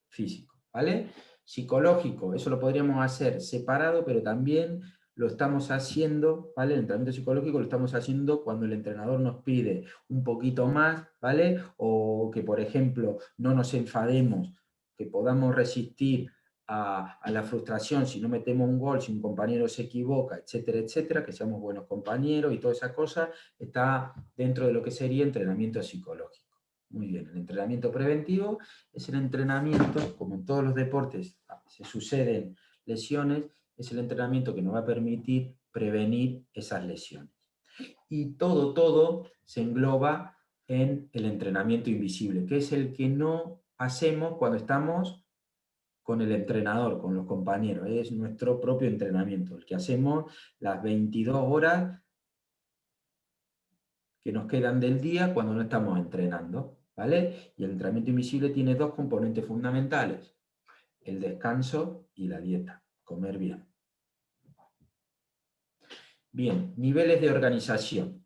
físico, ¿vale? Psicológico, eso lo podríamos hacer separado, pero también lo estamos haciendo, ¿vale? El entrenamiento psicológico lo estamos haciendo cuando el entrenador nos pide un poquito más, ¿vale? O que, por ejemplo, no nos enfademos, que podamos resistir a la frustración si no metemos un gol, si un compañero se equivoca, etcétera, etcétera, que seamos buenos compañeros y toda esa cosa, está dentro de lo que sería entrenamiento psicológico. Muy bien, el entrenamiento preventivo es el entrenamiento, como en todos los deportes se suceden lesiones, es el entrenamiento que nos va a permitir prevenir esas lesiones. Y todo se engloba en el entrenamiento invisible, que es el que no hacemos cuando estamos con el entrenador, con los compañeros. Es nuestro propio entrenamiento, el que hacemos las 22 horas que nos quedan del día cuando no estamos entrenando, ¿vale? Y el entrenamiento invisible tiene dos componentes fundamentales: el descanso y la dieta, comer bien. Bien, niveles de organización.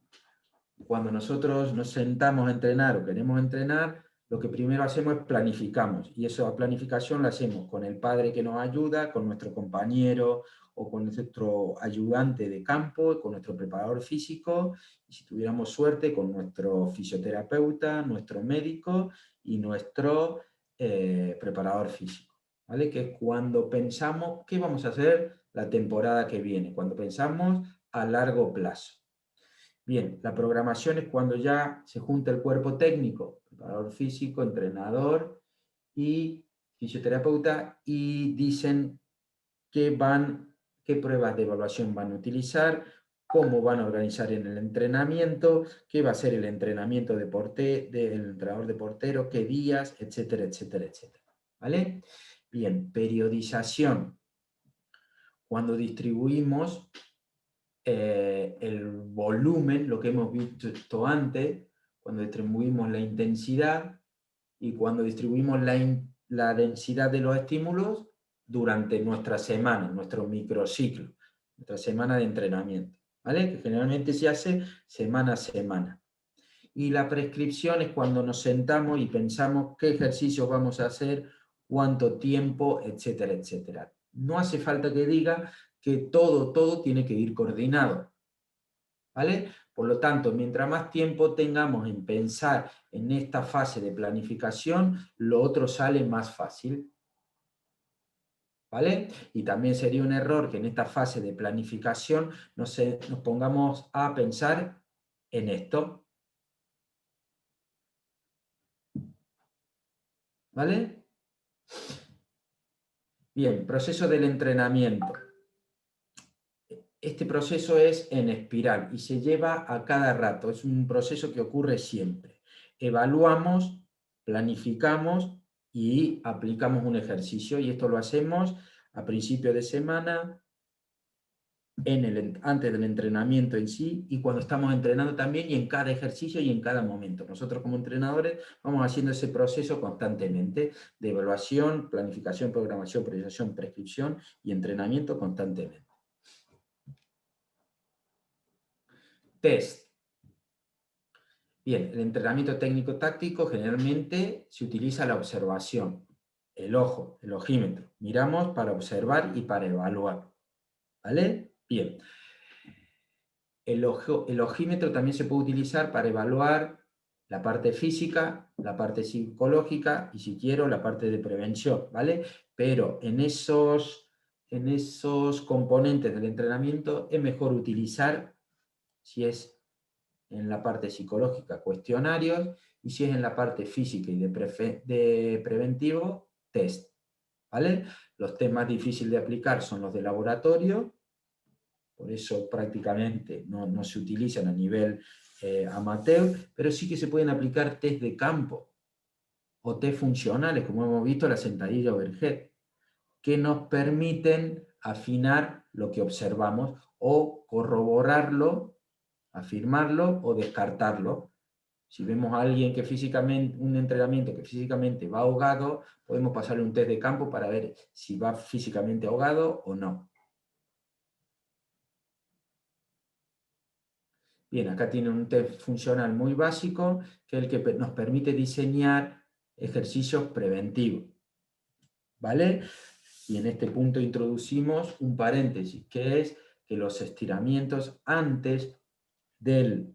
Cuando nosotros nos sentamos a entrenar o queremos entrenar, lo que primero hacemos es planificamos, y esa planificación la hacemos con el padre que nos ayuda, con nuestro compañero o con nuestro ayudante de campo, con nuestro preparador físico, y si tuviéramos suerte, con nuestro fisioterapeuta, nuestro médico y nuestro preparador físico, ¿vale? Que es cuando pensamos qué vamos a hacer la temporada que viene, cuando pensamos a largo plazo. Bien, la programación es cuando ya se junta el cuerpo técnico, preparador físico, entrenador y fisioterapeuta, y dicen qué pruebas de evaluación van a utilizar, cómo van a organizar en el entrenamiento, qué va a ser el entrenamiento del entrenador de portero, qué días, etcétera, etcétera, etcétera. ¿Vale? Bien, periodización. Cuando distribuimos el volumen, lo que hemos visto antes, cuando distribuimos la intensidad y cuando distribuimos la densidad de los estímulos durante nuestra semana, nuestro microciclo, nuestra semana de entrenamiento, ¿vale? Que generalmente se hace semana a semana. Y la prescripción es cuando nos sentamos y pensamos qué ejercicios vamos a hacer, cuánto tiempo, etcétera, etcétera. No hace falta que diga que todo tiene que ir coordinado, ¿vale? Por lo tanto, mientras más tiempo tengamos en pensar en esta fase de planificación, lo otro sale más fácil, ¿vale? Y también sería un error que en esta fase de planificación nos pongamos a pensar en esto, ¿vale? Bien, proceso del entrenamiento. Este proceso es en espiral y se lleva a cada rato, es un proceso que ocurre siempre. Evaluamos, planificamos y aplicamos un ejercicio, y esto lo hacemos a principio de semana, antes del entrenamiento en sí y cuando estamos entrenando también y en cada ejercicio y en cada momento. Nosotros como entrenadores vamos haciendo ese proceso constantemente de evaluación, planificación, programación, priorización, prescripción y entrenamiento constantemente. Test. Bien, el entrenamiento técnico-táctico generalmente se utiliza la observación, el ojo, el ojímetro. Miramos para observar y para evaluar. ¿Vale? Bien. El ojímetro también se puede utilizar para evaluar la parte física, la parte psicológica y si quiero la parte de prevención, ¿vale? Pero en esos componentes del entrenamiento es mejor utilizar, si es en la parte psicológica, cuestionarios, y si es en la parte física y de preventivo, test, ¿vale? Los test más difíciles de aplicar son los de laboratorio, por eso prácticamente no se utilizan a nivel amateur, pero sí que se pueden aplicar test de campo o test funcionales, como hemos visto, la sentadilla overhead, que nos permiten afinar lo que observamos o corroborarlo, afirmarlo o descartarlo. Si vemos a alguien que físicamente, un entrenamiento que físicamente va ahogado, podemos pasarle un test de campo para ver si va físicamente ahogado o no. Bien, acá tiene un test funcional muy básico, que es el que nos permite diseñar ejercicios preventivos. ¿Vale? Y en este punto introducimos un paréntesis, que es que los estiramientos antes del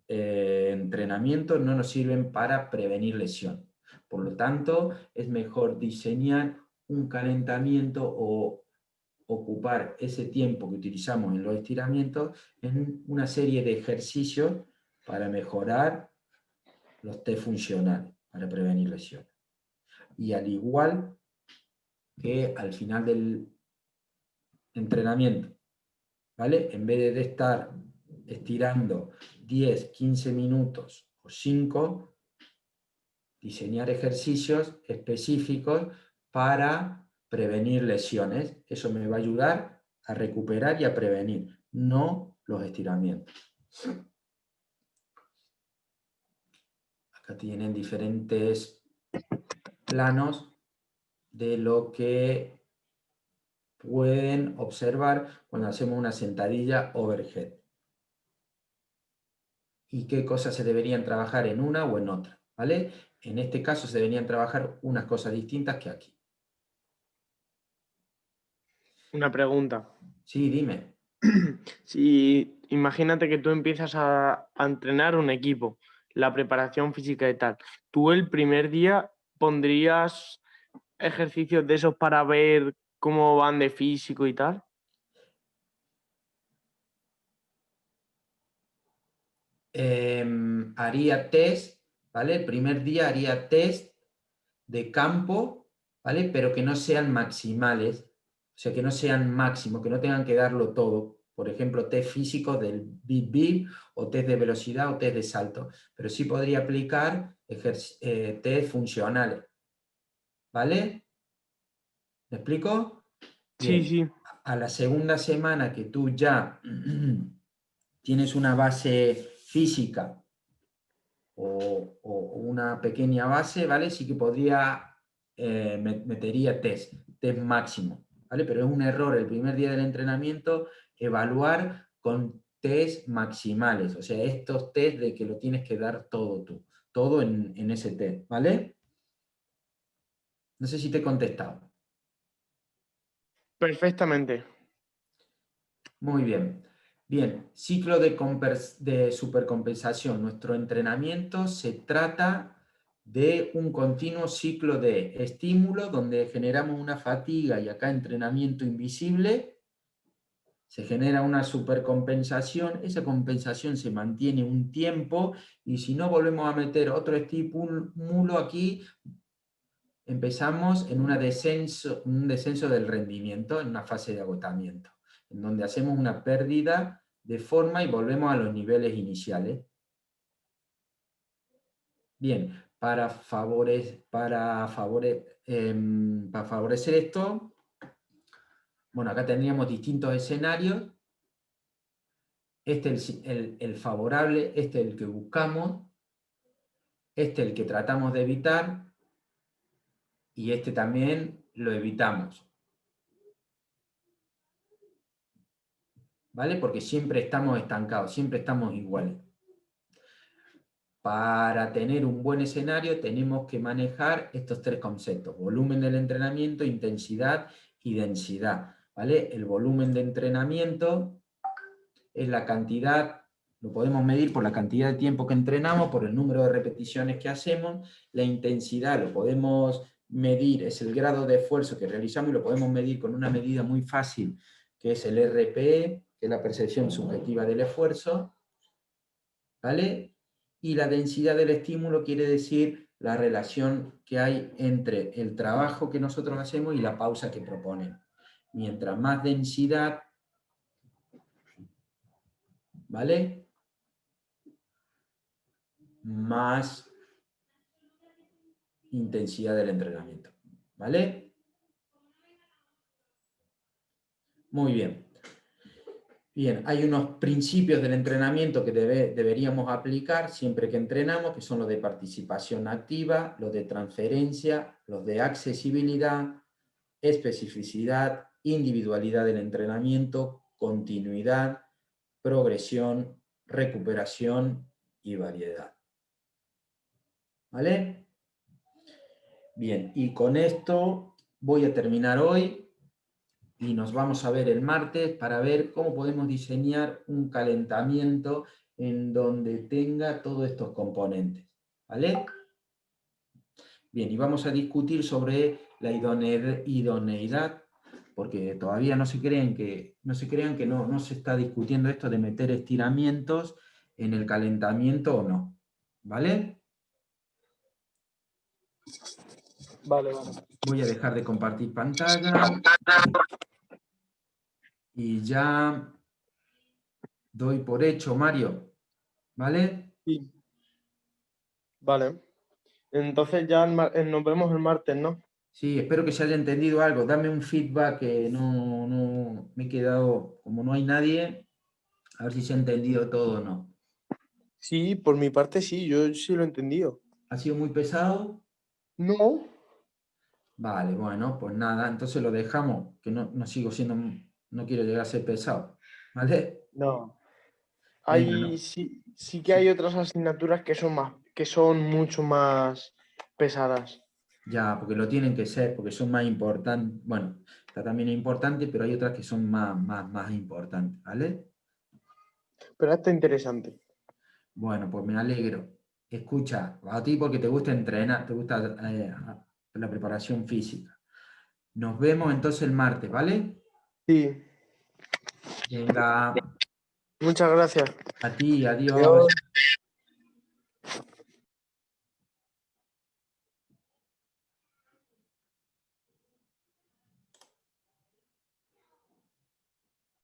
entrenamiento no nos sirven para prevenir lesión. Por lo tanto, es mejor diseñar un calentamiento o ocupar ese tiempo que utilizamos en los estiramientos en una serie de ejercicios para mejorar los test funcionales, para prevenir lesiones. Y al igual que al final del entrenamiento, ¿vale? En vez de estar estirando 10, 15 minutos o 5, diseñar ejercicios específicos para prevenir lesiones. Eso me va a ayudar a recuperar y a prevenir, no los estiramientos. Acá tienen diferentes planos de lo que pueden observar cuando hacemos una sentadilla overhead. Y qué cosas se deberían trabajar en una o en otra, ¿vale? En este caso se deberían trabajar unas cosas distintas que aquí. Una pregunta. Sí, dime. Si imagínate que tú empiezas a entrenar un equipo, la preparación física y tal, ¿tú el primer día pondrías ejercicios de esos para ver cómo van de físico y tal? Haría test, ¿vale? El primer día haría test de campo, ¿vale? Pero que no sean maximales, o sea, que no sean máximos, que no tengan que darlo todo. Por ejemplo, test físicos del bip bip, o test de velocidad, o test de salto. Pero sí podría aplicar test funcionales, ¿vale? ¿Me explico? Sí, Bien, sí. a la segunda semana que tú ya tienes una base física o una pequeña base, ¿vale? Sí que podría, metería test máximo, ¿vale? Pero es un error el primer día del entrenamiento evaluar con test maximales, o sea, estos test de que lo tienes que dar todo tú, todo en ese test, ¿vale? No sé si te he contestado. Perfectamente. Muy bien. Bien, ciclo de supercompensación. Nuestro entrenamiento se trata de un continuo ciclo de estímulo donde generamos una fatiga y acá entrenamiento invisible. Se genera una supercompensación, esa compensación se mantiene un tiempo y si no volvemos a meter otro estímulo aquí, empezamos en un descenso del rendimiento, en una fase de agotamiento, en donde hacemos una pérdida de forma y volvemos a los niveles iniciales. Bien, para favorecer esto, bueno, acá tendríamos distintos escenarios, este es el favorable, este es el que buscamos, este es el que tratamos de evitar y este también lo evitamos. ¿Vale? Porque siempre estamos estancados, siempre estamos iguales. Para tener un buen escenario tenemos que manejar estos tres conceptos: volumen del entrenamiento, intensidad y densidad. ¿Vale? El volumen de entrenamiento es la cantidad, lo podemos medir por la cantidad de tiempo que entrenamos, por el número de repeticiones que hacemos. La intensidad lo podemos medir, es el grado de esfuerzo que realizamos y lo podemos medir con una medida muy fácil, que es el RPE, que es la percepción subjetiva del esfuerzo. ¿Vale? Y la densidad del estímulo quiere decir la relación que hay entre el trabajo que nosotros hacemos y la pausa que proponen. Mientras más densidad, ¿vale? Más intensidad del entrenamiento. ¿Vale? Muy bien. Bien, hay unos principios del entrenamiento que deberíamos aplicar siempre que entrenamos, que son los de participación activa, los de transferencia, los de accesibilidad, especificidad, individualidad del entrenamiento, continuidad, progresión, recuperación y variedad. ¿Vale? Bien, y con esto voy a terminar hoy y nos vamos a ver el martes para ver cómo podemos diseñar un calentamiento en donde tenga todos estos componentes. ¿Vale? Bien, y vamos a discutir sobre la idoneidad, porque todavía no se crean que no se está discutiendo esto de meter estiramientos en el calentamiento o no. ¿Vale? Vale, vale. Voy a dejar de compartir pantalla y ya doy por hecho, Mario. ¿Vale? Sí. Vale. Entonces ya nos vemos el martes, ¿no? Sí, espero que se haya entendido algo. Dame un feedback que no me he quedado, como no hay nadie, a ver si se ha entendido todo o no. Sí, por mi parte sí, yo sí lo he entendido. ¿Ha sido muy pesado? No. Vale, bueno, pues nada, entonces lo dejamos, que no sigo siendo, no quiero llegar a ser pesado. ¿Vale? No. Venga, Hay, no. sí que hay Sí. otras asignaturas que son mucho más pesadas. Ya, porque lo tienen que ser, porque son más importantes. Bueno, esta también es importante, pero hay otras que son más importantes, ¿vale? Pero está interesante. Bueno, pues me alegro. Escucha, a ti porque te gusta entrenar, te gusta la preparación física. Nos vemos entonces el martes, ¿vale? Sí. Venga, Muchas gracias. a ti, adiós. Adiós.